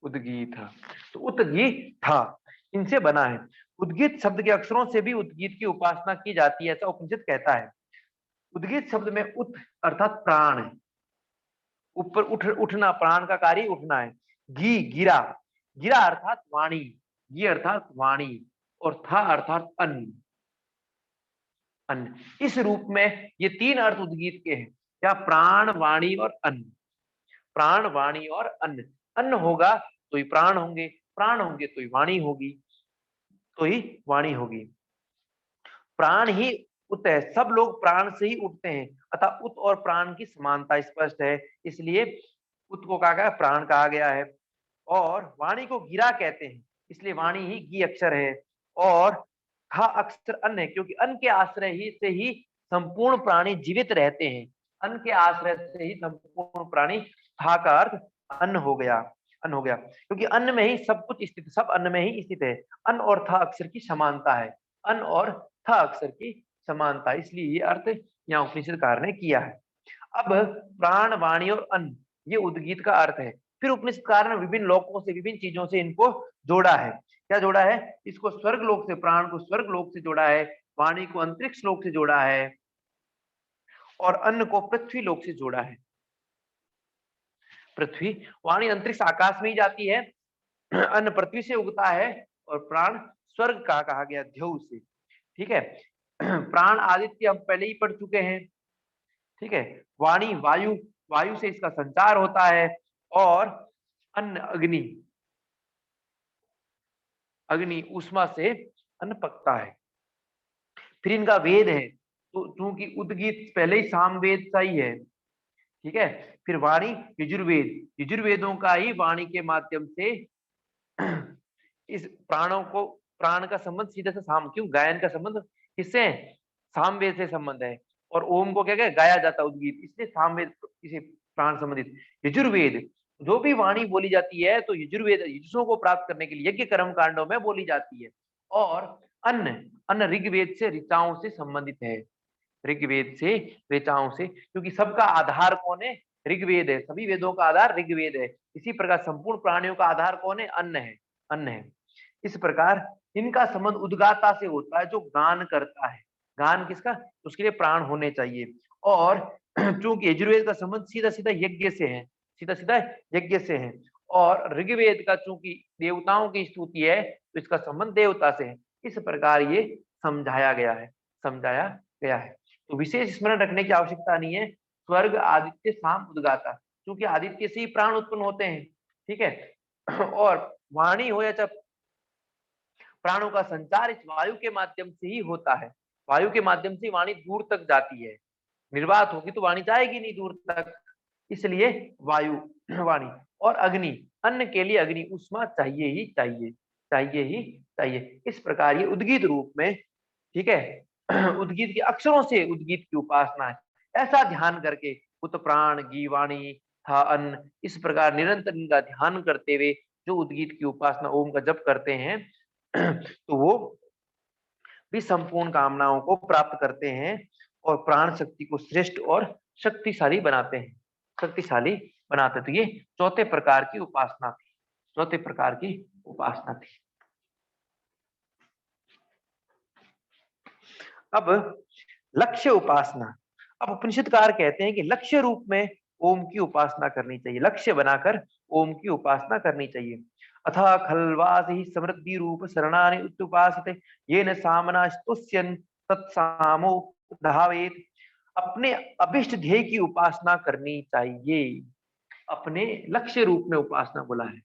उद्गीत, तो उद्गीत था इनसे बना है। उद्गीत शब्द के अक्षरों से भी उद्गीत की उपासना की जाती है, ऐसा उपनिषद कहता है। उद्गीत शब्द में उत अर्थात प्राण है, ऊपर उठना, प्राण का कार्य उठना है। गी गिरा, गिरा अर्थात वाणी, गी अर्थात वाणी, और था अर्थात अन्न, अन्न। इस रूप में ये तीन अर्थ उद्गीत के हैं, क्या? प्राण, वाणी और अन्न। प्राण, वाणी और अन्न। अन्न होगा तो ही प्राण होंगे, प्राण होंगे तो ही वाणी होगी, तो ही वाणी होगी। प्राण ही उत है, सब लोग प्राण से ही उठते हैं, अतः उत और प्राण की समानता स्पष्ट है, इसलिए उत को कहा गया, प्राण कहा गया है। और वाणी को गिरा कहते हैं, इसलिए वाणी ही गी अक्षर है। और खा अक्षर अन्न है, क्योंकि अन्न के आश्रय ही से ही संपूर्ण प्राणी जीवित रहते हैं। अन्न के आश्रय से ही संपूर्ण प्राणी, था का अर्थ अन्न हो गया, अन्न हो गया, क्योंकि अन्न में ही सब कुछ स्थित, सब अन्न में ही स्थित है। अन्न और था अक्षर की समानता है, अन्न और था अक्षर की समानता, इसलिए ये अर्थ यहाँ उपनिषदकार ने किया है। अब प्राण, वाणी और अन्न, ये उद्गीत का अर्थ है। फिर उपनिषदकार ने विभिन्न लोकों से, विभिन्न चीजों से इनको जोड़ा है। क्या जोड़ा है? इसको स्वर्ग लोक से, प्राण को स्वर्ग लोक से जोड़ा है, वाणी को अंतरिक्ष लोक से जोड़ा है, और अन्न को पृथ्वी लोक से जोड़ा है। पृथ्वी, वाणी अंतरिक्ष आकाश में ही जाती है, अन्न पृथ्वी से उगता है, और प्राण स्वर्ग का कहा गया ध्यू से। ठीक है। प्राण आदित्य हम पहले ही पढ़ चुके हैं। ठीक है। वाणी वायु, वायु से इसका संचार होता है, और अन्न अग्नि, अग्नि ऊष्मा से अन्न पकता है। फिर इनका वेद है, तो चूंकि उद्गीत पहले ही सामवेद सा ही है। ठीक है। फिर वाणी यजुर्वेद, यजुर्वेदों का ही वाणी के माध्यम से इस प्राणों को, प्राण का संबंध सीधे से साम, क्यों? गायन का संबंध किससे? सामवेद से संबंध है, और ओम को क्या गाया जाता है उद्गीत, इसलिए सामवेद इसे प्राण संबंधित। यजुर्वेद, जो भी वाणी बोली जाती है तो यजुर्वेद यजुषों को प्राप्त करने के लिए यज्ञ कर्म कांडों में बोली जाती है। और अन्न, अन्न ऋग्वेद से, ऋचाओं से संबंधित है, ऋग्वेद से, ऋचाओं से, क्योंकि सबका आधार कौन है? ऋग्वेद है, सभी वेदों का आधार ऋग्वेद है। इसी प्रकार संपूर्ण प्राणियों का आधार कौन है? अन्न है, अन्न है। इस प्रकार इनका संबंध उद्गाता से होता है, जो गान करता है। गान किसका? उसके लिए प्राण होने चाहिए। और चूंकि यजुर्वेद का संबंध सीधा सीधा यज्ञ से है, सीधा सीधा यज्ञ से है, और ऋग्वेद का चूंकि देवताओं की स्तुति है, तो इसका संबंध देवता से है। इस प्रकार ये समझाया गया है, समझाया गया है। तो विशेष स्मरण रखने की आवश्यकता नहीं है। स्वर्ग आदित्य साम उद्गाता, क्योंकि आदित्य से ही प्राण उत्पन्न होते हैं। ठीक है। और वाणी हो या चाहे प्राणों का संचार इस वायु के माध्यम से ही होता है। वायु के माध्यम से वाणी दूर तक जाती है, निर्वात होगी तो वाणी जाएगी नहीं दूर तक, इसलिए वायु, वाणी। और अग्नि, अन्न के लिए अग्नि, उष्मा चाहिए ही चाहिए, चाहिए ही चाहिए। इस प्रकार ये उद्गीत रूप में, ठीक है, उद्गीत के अक्षरों से उद्गीत की उपासना है। ऐसा ध्यान करके उत प्राण गी वाणी था अन्न, इस प्रकार निरंतर इनका ध्यान करते हुए जो उद्गीत की उपासना, ओम का जप करते हैं, तो वो भी संपूर्ण कामनाओं को प्राप्त करते हैं, और प्राण शक्ति को श्रेष्ठ और शक्तिशाली बनाते हैं, शक्तिशाली बनाते। तो ये चौथे प्रकार की उपासना थी, चौथे प्रकार की उपासना थी। अब लक्ष्य उपासना। अब उपनिषदकार कहते हैं कि लक्ष्य रूप में ओम की उपासना करनी चाहिए, लक्ष्य बनाकर ओम की उपासना करनी चाहिए। अथा खल्वास ही समृद्धि रूप शरणानि उत्युपासते येन सामनास्तुष्यन् तत्सामो धावेत। अपने अभिष्ट ध्येय की उपासना करनी चाहिए। अपने लक्ष्य रूप में उपासना बोला है,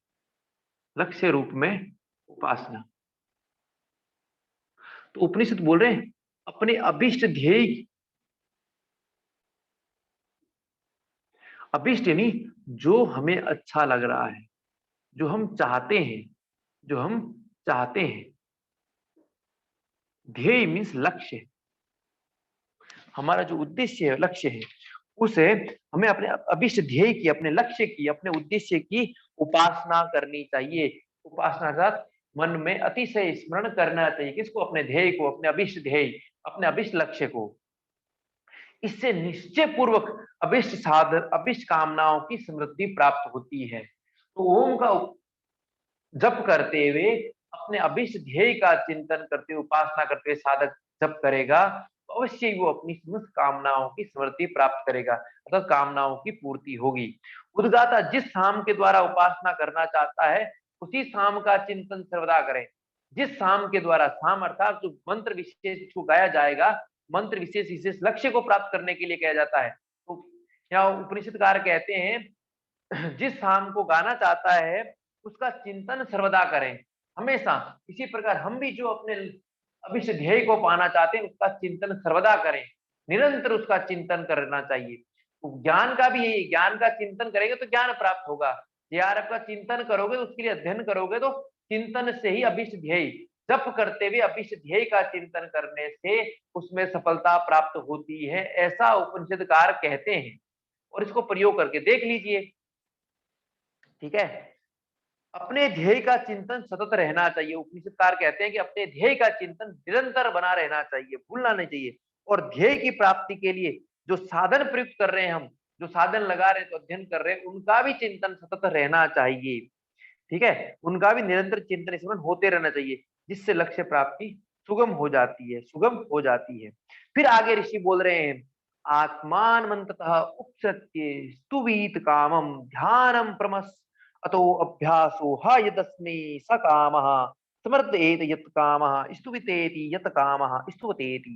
लक्ष्य रूप में उपासना। तो उपनिषद बोल रहे हैं अपने अभिष्ट ध्येय, अभिष्ट यानी जो हमें अच्छा लग रहा है, जो हम चाहते हैं, जो हम चाहते हैं। ध्येय मीन्स लक्ष्य, हमारा जो उद्देश्य है, लक्ष्य है, उसे हमें अपने अभिष्ट ध्येय की, अपने लक्ष्य की, अपने उद्देश्य की उपासना करनी चाहिए। उपासना का मन में अतिशय स्मरण करना चाहिए। किसको? अपने ध्येय को, अपने अभिष्ट ध्येय, अपने अभिष्ट लक्ष्य को। इससे निश्चय पूर्वक अभिष्ट साधन, अभिष्ट कामनाओं की समृद्धि प्राप्त होती है। तो ओम का जप करते हुए, अपने अभिष्ट ध्येय का चिंतन करते हुए, उपासना करते हुए साधक जप करेगा तो अवश्य ही वो अपनी समस्त कामनाओं की समृद्धि प्राप्त करेगा, अर्थात कामनाओं की पूर्ति होगी। उद्गाता जिस साम के द्वारा उपासना करना चाहता है, उसी साम का चिंतन सर्वदा करें। जिस साम के द्वारा, साम अर्थात जो मंत्र विशेष को गाया जाएगा, मंत्र विशेष विशेष लक्ष्य को प्राप्त करने के लिए किया जाता है। तो यहाँ उपनिषदकार कहते हैं जिस साम को गाना चाहता है उसका चिंतन सर्वदा करें, हमेशा। इसी प्रकार हम भी जो अपने अभिष्ट ध्येय को पाना चाहते हैं उसका चिंतन सर्वदा करें, निरंतर उसका चिंतन करना चाहिए। तो ज्ञान का भी यही, ज्ञान का चिंतन करेंगे तो ज्ञान प्राप्त होगा। यार आपका चिंतन करोगे, उसके लिए अध्ययन करोगे, तो चिंतन से ही अभिष्ट ध्येय, जप करते हुए अभिष्ट ध्येय का चिंतन करने से उसमें सफलता प्राप्त होती है, ऐसा उपनिषदकार कहते हैं। और इसको प्रयोग करके देख लीजिए, ठीक है। अपने ध्येय का चिंतन सतत रहना चाहिए। उपनिषदकार कहते हैं कि अपने ध्येय का चिंतन निरंतर बना रहना चाहिए, भूलना नहीं चाहिए। और ध्येय की प्राप्ति के लिए जो साधन प्रयुक्त कर रहे हैं, हम जो साधन लगा रहे हैं, तो अध्ययन कर रहे हैं, उनका भी चिंतन सतत रहना चाहिए, ठीक है। उनका भी निरंतर चिंतन स्मरण होते रहना चाहिए, जिससे लक्ष्य प्राप्ति सुगम हो जाती है, सुगम हो जाती है। फिर आगे ऋषि बोल रहे हैं, आत्मान मंत्रतः उपसत्य स्तुवीत कामम ध्यानम प्रमस अतो अभ्यासो हा यदस्मै स कामः समर्थयेत यत कामः स्तुवितेति यत कामः स्तुवतेति।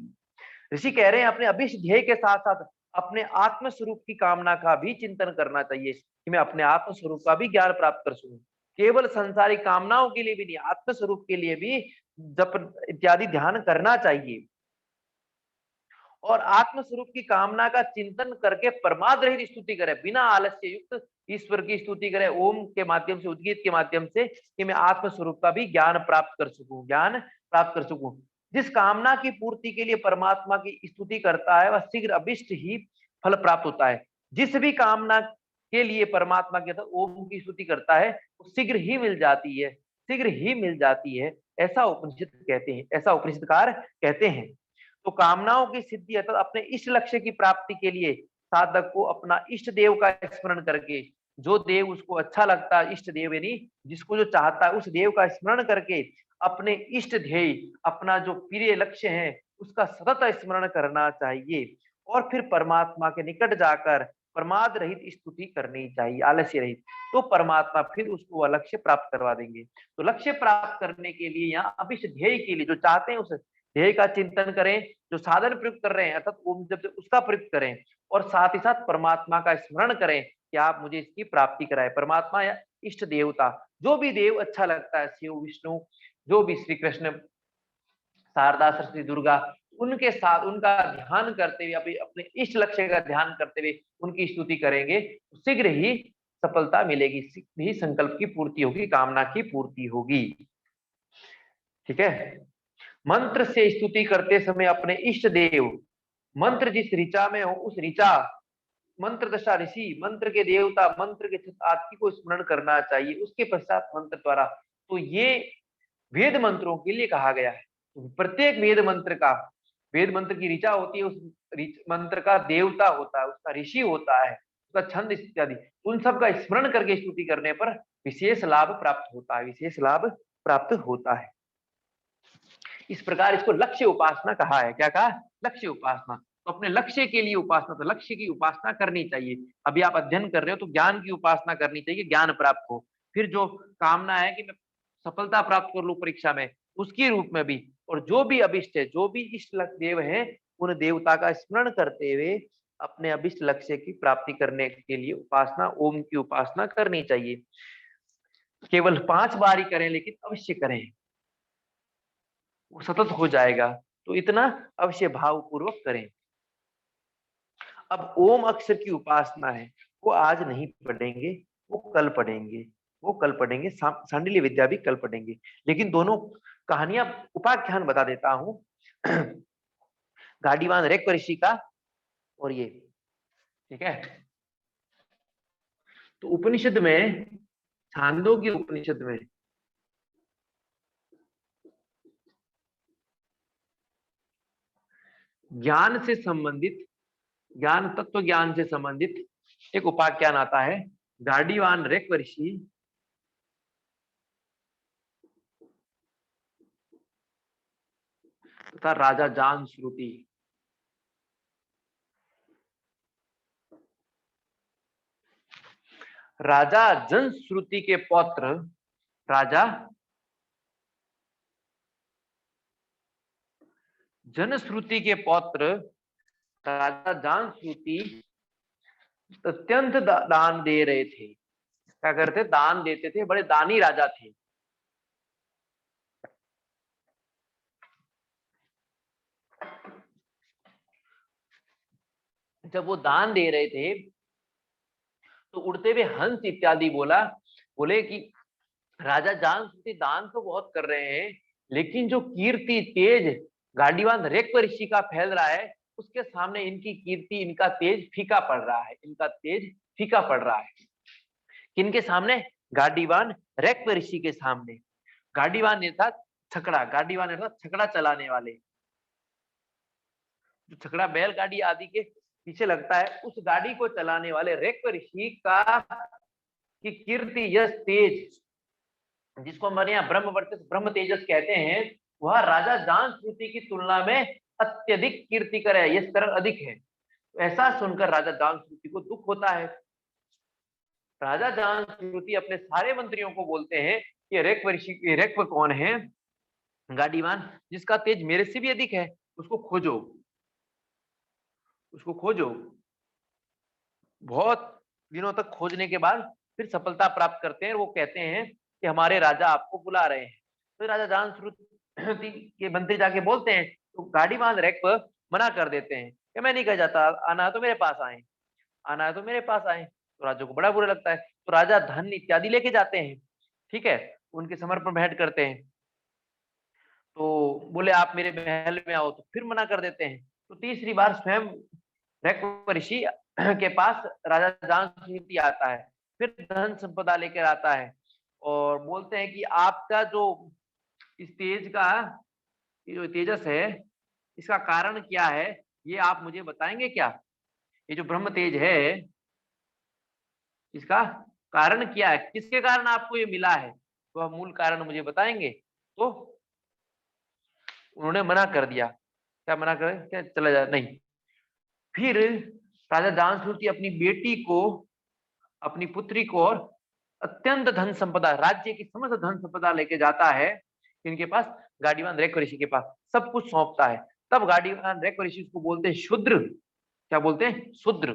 ऋषि कह रहे हैं अपने अभिष्ट ध्येय के साथ साथ अपने आत्म स्वरूप की कामना का भी चिंतन करना चाहिए, कि मैं अपने आत्म स्वरूप का भी ज्ञान प्राप्त कर सकूं। केवल संसारिक कामनाओं के लिए भी नहीं, आत्म स्वरूप के लिए भी जप इत्यादि ध्यान करना चाहिए। और आत्म स्वरूप की कामना का चिंतन करके परमार्थ रहित स्तुति करे, बिना आलस्य युक्त ईश्वर की स्तुति करे, ओम के माध्यम से, उद्गीत के माध्यम से, कि मैं आत्म स्वरूप का भी ज्ञान प्राप्त कर सकूं, ज्ञान प्राप्त कर सकूं। जिस कामना की पूर्ति के लिए परमात्मा की स्तुति करता है, वह शीघ्र अभिष्ट ही फल प्राप्त होता है। जिस भी कामना के लिए परमात्मा के साथ ओम की स्तुति करता है, वो शीघ्र ही मिल जाती है, शीघ्र ही मिल जाती है, ऐसा उपनिषद कहते हैं, ऐसा उपनिषदकार कहते हैं। तो कामनाओं की सिद्धि अर्थात अपने इष्ट लक्ष्य की प्राप्ति के लिए साधक को अपना इष्ट देव का स्मरण करके, जो देव उसको अच्छा लगता है, इष्ट देव यानी जिसको जो चाहता है, उस देव का स्मरण करके अपने इष्ट ध्येय, अपना जो प्रिय लक्ष्य है, उसका सतत स्मरण करना चाहिए। और फिर परमात्मा के निकट जाकर प्रमाद रहित स्तुति करनी चाहिए, आलस्य रहित। तो परमात्मा फिर उसको वह लक्ष्य प्राप्त करवा देंगे। तो लक्ष्य प्राप्त करने के लिए, यहाँ अभिष्ट ध्येय के लिए जो चाहते हैं, उस ध्येय का चिंतन करें, जो साधन प्रयुक्त कर रहे हैं अर्थात ओम जब उसका प्रयुक्त करें, और साथ ही साथ परमात्मा का स्मरण करें कि आप मुझे इसकी प्राप्ति कराए। परमात्मा या इष्ट देवता, जो भी देव अच्छा लगता है, शिव विष्णु, जो भी श्री कृष्ण, शारदा, सरस्वती, दुर्गा, उनके साथ उनका ध्यान करते हुए, अपने अपने इष्ट लक्ष्य का ध्यान करते हुए उनकी स्तुति करेंगे, तो शीघ्र ही सफलता मिलेगी, शीघ्र ही संकल्प की पूर्ति होगी, कामना की पूर्ति होगी, ठीक है। मंत्र से स्तुति करते समय अपने इष्ट देव, मंत्र जिस ऋचा में हो, उस ऋचा, मंत्र दशा ऋषि, मंत्र के देवता, मंत्र के आदि को स्मरण करना चाहिए, उसके पश्चात मंत्र द्वारा। तो ये वेद मंत्रों के लिए कहा गया है। तो प्रत्येक वेद मंत्र का, वेद मंत्र की ऋचा होती है, उस मंत्र का देवता होता है, उसका ऋषि होता है, उसका छंद इत्यादि, उन सब का स्मरण करके स्तुति करने पर विशेष लाभ प्राप्त होता है, विशेष लाभ प्राप्त होता है। इस प्रकार इसको लक्ष्य उपासना कहा है। क्या कहा? लक्ष्य उपासना। तो अपने लक्ष्य के लिए उपासना, तो लक्ष्य की उपासना करनी चाहिए। अभी आप अध्ययन कर रहे हो तो ज्ञान की उपासना करनी चाहिए, ज्ञान प्राप्त हो। फिर जो कामना है कि मैं सफलता प्राप्त कर लूं परीक्षा में, उसकी रूप में भी। और जो भी अभिष्ट है, जो भी इष्ट देव है, उन देवता का स्मरण करते हुए अपने अभिष्ट लक्ष्य की प्राप्ति करने के लिए उपासना, ओम की उपासना करनी चाहिए। केवल 5 बार ही करें, लेकिन अवश्य करें, वो सतत हो जाएगा। तो इतना अवश्य भाव पूर्वक करें। अब ओम अक्षर की उपासना है, वो आज नहीं पढ़ेंगे, वो कल पढ़ेंगे, वो कल पढ़ेंगे, सांडिल्य विद्या भी कल पढ़ेंगे। लेकिन दोनों कहानियां, उपाख्यान बता देता हूं गाडीवान रेक ऋषि का और ये ठीक है। तो उपनिषद में, छांदोग्य उपनिषद में ज्ञान से संबंधित, ज्ञान तत्व ज्ञान से संबंधित एक उपाख्यान आता है, गाडीवान ऋषि तथा राजा जानश्रुति। राजा जनश्रुति के पौत्र, राजा जनश्रुति के पौत्र राजा जानश्रुति अत्यंत दान दे रहे थे। क्या करते? दान देते थे, बड़े दानी राजा थे। जब वो दान दे रहे थे तो उड़ते हुए हंस इत्यादि बोले कि राजा जानश्रुति दान तो बहुत कर रहे हैं, लेकिन जो कीर्ति तेज गाडीवान ऋषि का फैल रहा है, उसके सामने इनकी कीर्ति, इनका तेज फीका पड़ रहा है, इनका तेज फीका पड़ रहा है। किनके सामने? गाडीवान ऋषि के सामने। गाडीवान ने था छकड़ा, गाडीवान ने था छकड़ा चलाने वाले, जो छकड़ा बैलगाड़ी आदि के पीछे लगता है, उस गाड़ी को चलाने वाले ऋषि का की कीर्ति, यश, तेज, जिसको हमारे यहाँ ब्रह्म वर्चस्व, ब्रह्म तेजस कहते हैं, वह राजा जानश्रुति की तुलना में अत्यधिक कीर्तिकर है, यश तरह अधिक है। ऐसा सुनकर राजा जानश्रुति को दुख होता है। राजा जानश्रुति अपने सारे मंत्रियों को बोलते हैं कि ऋक्व कौन है? गाडीवान, जिसका तेज मेरे से भी अधिक है, उसको खोजो, उसको खोजो। बहुत दिनों तक खोजने के बाद फिर सफलता प्राप्त करते हैं। वो कहते हैं कि हमारे राजा आपको बुला रहे हैं। तो राजा जानश्रुति के मंत्री जाके बोलते हैं, तो गाडीवान ऋक्व मना कर देते हैं कि मैं नहीं कह जाता, आना है तो मेरे पास आए, आना है तो मेरे पास आए। तो राजा को बड़ा बुरा लगता है, तो राजा धन इत्यादि लेके जाते हैं, ठीक है, उनके समर्पण भेंट करते हैं। तो बोले आप मेरे महल में आओ, तो फिर मना कर देते हैं। तो तीसरी बार स्वयं ऋषि के पास राजा जानश्रुति आता है, फिर धन संपदा लेकर आता है और बोलते हैं कि आपका जो इस तेज का, ये जो तेजस है, इसका कारण क्या है, ये आप मुझे बताएंगे क्या? ये जो ब्रह्म तेज है, इसका कारण क्या है, किसके कारण आपको ये मिला है, वह मूल कारण मुझे बताएंगे। तो उन्होंने मना कर दिया। क्या मना कर? क्या चला जा? नहीं। फिर राजा जानश्रुति अपनी बेटी को, अपनी पुत्री को और अत्यंत धन संपदा, राज्य की समस्त धन संपदा लेके जाता है इनके पास, गाडीवान ऋषि के पास, सब कुछ सौंपता है। तब गाडीवान ऋषि उसको बोलते हैं शूद्र। क्या बोलते हैं? शूद्र।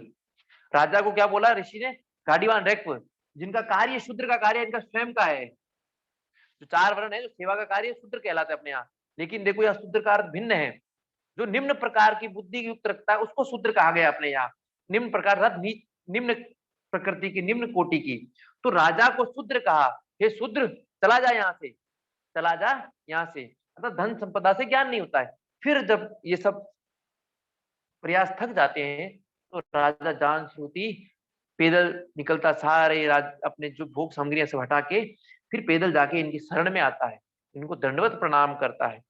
राजा को क्या बोला ऋषि ने? गाडीवान ऋक्व, जिनका कार्य शूद्र का कार्य इनका स्वयं का है। जो 4 वर्ण है, जो सेवा का कार्य, शूद्र कहलाता है अपने यहाँ। लेकिन देखो यह शूद्र का अर्थ भिन्न है। जो निम्न प्रकार की बुद्धि युक्त रखता है, उसको शूद्र कहा गया अपने यहाँ। निम्न प्रकार, निम्न प्रकृति की, निम्न कोटि की। तो राजा को शूद्र कहा, हे शूद्र, चला जा यहाँ से, चला जा यहाँ से। मतलब धन संपदा से ज्ञान नहीं होता है। फिर जब ये सब प्रयास थक जाते हैं, तो राजा जानश्रुति पैदल निकलता, सारे अपने जो भोग सामग्रियां सब हटा के फिर पैदल जाके इनकी शरण में आता है, इनको दंडवत प्रणाम करता है,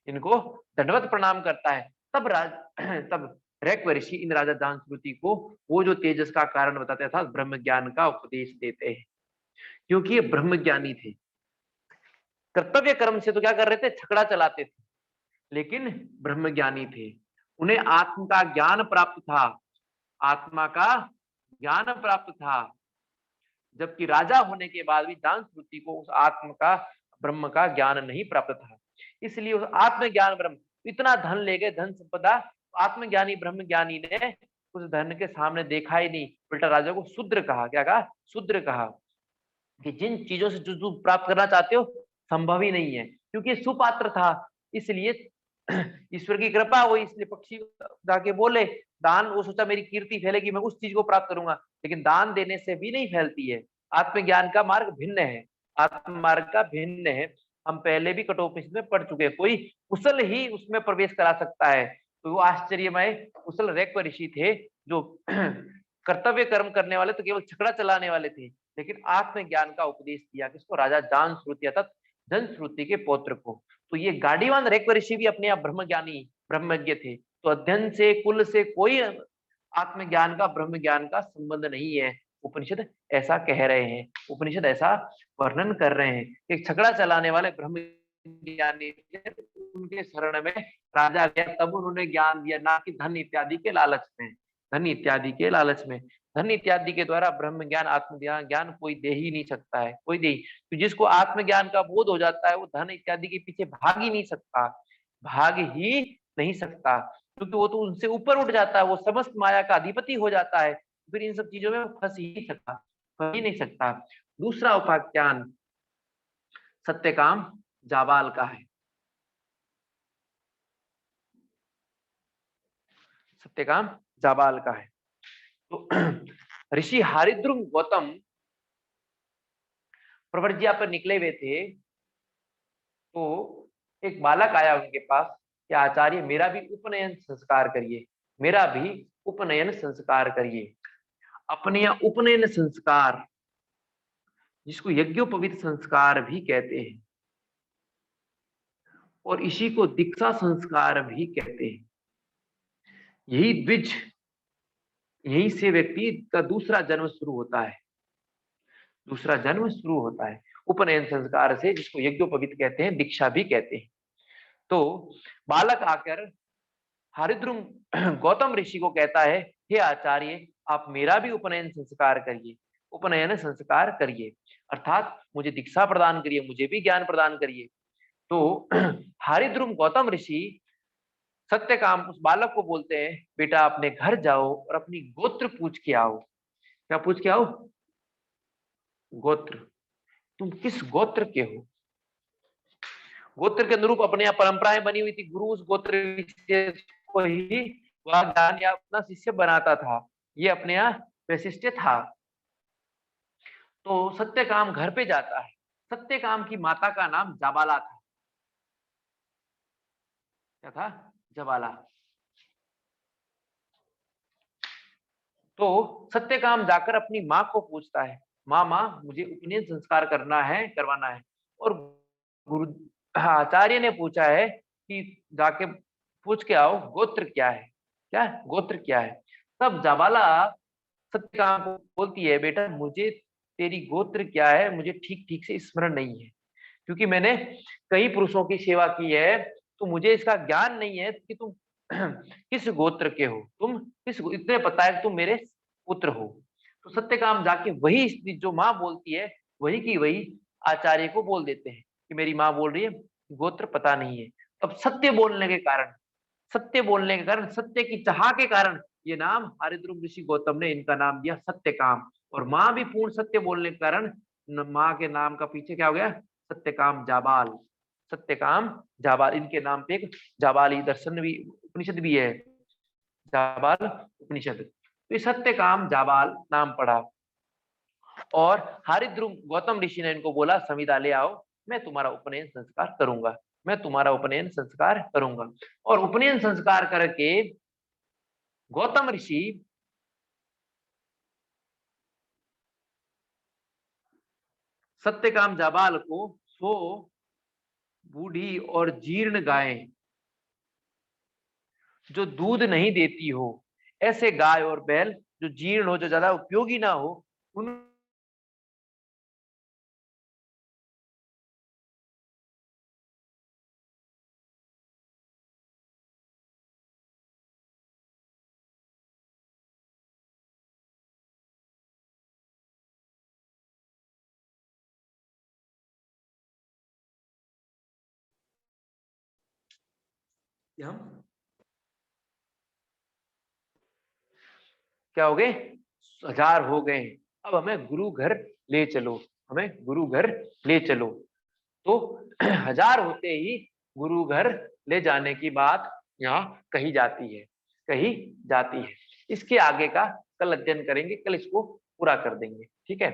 इनको दंडवत प्रणाम करता है। तब ऋषि इन राजा जानश्रुति को वो जो तेजस का कारण बताते था, ब्रह्म ज्ञान का उपदेश देते हैं, क्योंकि ये ब्रह्म ज्ञानी थे। कर्तव्य कर्म से तो क्या कर रहे थे? छकड़ा चलाते थे, लेकिन ब्रह्म ज्ञानी थे, उन्हें आत्म का ज्ञान प्राप्त था, आत्मा का ज्ञान प्राप्त था। जबकि राजा होने के बाद भी जानश्रुति को उस आत्म का, ब्रह्म का ज्ञान नहीं प्राप्त था। इसलिए उस आत्मज्ञान ब्रह्म, इतना धन ले गए, धन संपदा, आत्मज्ञानी ब्रह्म ज्ञानी ने उस धन के सामने देखा ही नहीं, उल्टा राजा को शूद्र कहा। क्या कहा? शूद्र कहा, कि जिन चीजों से जो प्राप्त करना चाहते हो संभव ही नहीं है, क्योंकि सुपात्र था। इसलिए ईश्वर की कृपा हुई, इसलिए पक्षी जाके बोले दान, वो सोचा मेरी कीर्ति फैलेगी, मैं उस चीज को प्राप्त करूंगा, लेकिन दान देने से भी नहीं फैलती है। आत्मज्ञान का मार्ग भिन्न है, आत्म मार्ग का भिन्न है। हम पहले भी कठोपनिषद में पढ़ चुके हैं, कोई कुशल ही उसमें प्रवेश करा सकता है। तो वो आश्चर्यमय कुशल ऋषि थे, जो कर्तव्य कर्म करने वाले तो केवल छकड़ा चलाने वाले थे, लेकिन आत्मज्ञान का उपदेश दिया किसको? राजा जानश्रुति अर्थात जनश्रुति के पौत्र को। तो ये गाड़ीवान रेक्व ऋषि भी अपने आप ब्रह्मज्ञानी ब्रह्मज्ञ थे। तो अध्ययन से कुल से कोई आत्मज्ञान का ब्रह्म ज्ञान का संबंध नहीं है, उपनिषद ऐसा कह रहे हैं, उपनिषद ऐसा वर्णन कर रहे हैं कि छकड़ा चलाने वाले ब्रह्म ज्ञानी थे, उनके शरण में राजा गया, तब उन्होंने ज्ञान दिया, ना कि धन इत्यादि के लालच में। धन इत्यादि के लालच में, धन इत्यादि के द्वारा ब्रह्म ज्ञान आत्मज्ञान ज्ञान कोई दे ही नहीं सकता है, कोई दे। तो जिसको आत्मज्ञान का बोध हो जाता है वो धन इत्यादि के पीछे भाग ही नहीं सकता, भाग ही नहीं सकता, क्योंकि वो तो उनसे ऊपर उठ जाता है, वो समस्त माया का अधिपति हो जाता है। फिर इन सब चीजों में फंस ही नहीं सकता, फंस ही नहीं सकता। दूसरा उपाख्यान सत्यकाम जाबाल का है। सत्यकाम जाबाल का है। तो ऋषि हरिद्रुम गौतम प्रव्रज्या पर निकले हुए थे, तो एक बालक आया उनके पास कि आचार्य मेरा भी उपनयन संस्कार करिए, मेरा भी उपनयन संस्कार करिए। अपने यहाँ उपनयन संस्कार, जिसको यज्ञोपवीत संस्कार भी कहते हैं, और इसी को दीक्षा संस्कार भी कहते हैं। यही द्विज, यहीं से व्यक्ति का दूसरा जन्म शुरू होता है, दूसरा जन्म शुरू होता है उपनयन संस्कार से, जिसको यज्ञोपवीत कहते हैं, दीक्षा भी कहते हैं। तो बालक आकर हरिद्रुम गौतम ऋषि को कहता है, हे आचार्य आप मेरा भी उपनयन संस्कार करिए, उपनयन संस्कार करिए, अर्थात मुझे दीक्षा प्रदान करिए, मुझे भी ज्ञान प्रदान करिए। तो हरिद्रुम गौतम ऋषि सत्यकाम उस बालक को बोलते हैं, बेटा अपने घर जाओ और अपनी गोत्र पूछ के आओ। क्या पूछ के आओ? गोत्र। तुम किस गोत्र के हो? गोत्र के अनुरूप अपने यहाँ परंपराएं बनी हुई थी, गुरु उस गोत्र विशेष को ही वह ज्ञान या अपना शिष्य बनाता था, ये अपने यहाँ वैशिष्ट्य था। तो सत्यकाम घर पे जाता है। सत्यकाम की माता का नाम जाबाला था। क्या था? जबाला। तो सत्यकाम जाकर अपनी माँ को पूछता है, माँ माँ मुझे उपनयन संस्कार करना है, करवाना है। और गुरु आचार्य ने पूछा है कि जाके पूछ के आओ गोत्र क्या है, क्या गोत्र क्या है। तब जाबाला सत्यकाम को बोलती है, बेटा मुझे तेरी गोत्र क्या है मुझे ठीक ठीक से स्मरण नहीं है, क्योंकि मैंने कई पुरुषों की सेवा की है, तो मुझे इसका ज्ञान नहीं है कि तुम किस गोत्र के हो, तुम किस, इतने पता है कि तुम मेरे पुत्र हो। तो सत्यकाम जाके वही जो माँ बोलती है वही की वही आचार्य को बोल देते हैं कि मेरी माँ बोल रही है गोत्र पता नहीं है। तब सत्य बोलने के कारण, सत्य बोलने के कारण, सत्य की चाह के कारण ये नाम हरिद्रुम ऋषि गौतम ने इनका नाम दिया सत्यकाम। और माँ भी पूर्ण सत्य बोलने के कारण माँ के नाम का पीछे क्या हो गया? सत्यकाम जाबाल। सत्यकाम जाबाल, इनके नाम पे एक जाबाली दर्शन भी, उपनिषद भी है, जाबाल उपनिषद। तो ये सत्यकाम जाबाल नाम पड़ा। और हरिद्रुम गौतम ऋषि ने इनको बोला, संविदा ले आओ, मैं तुम्हारा उपनयन संस्कार करूंगा, मैं तुम्हारा उपनयन संस्कार करूंगा। और उपनयन संस्कार करके गौतम ऋषि सत्यकाम जाबाल को 100 बूढ़ी और जीर्ण गायें, जो दूध नहीं देती हो, ऐसे गाय और बैल जो जीर्ण हो, जो ज्यादा उपयोगी ना हो, उन हम क्या हो गए? 1000 हो गए। अब हमें गुरु घर ले चलो, हमें गुरु घर ले चलो। तो 1000 होते ही गुरु घर ले जाने की बात यहाँ कही जाती है, कही जाती है। इसके आगे का कल अध्ययन करेंगे, कल इसको पूरा कर देंगे, ठीक है।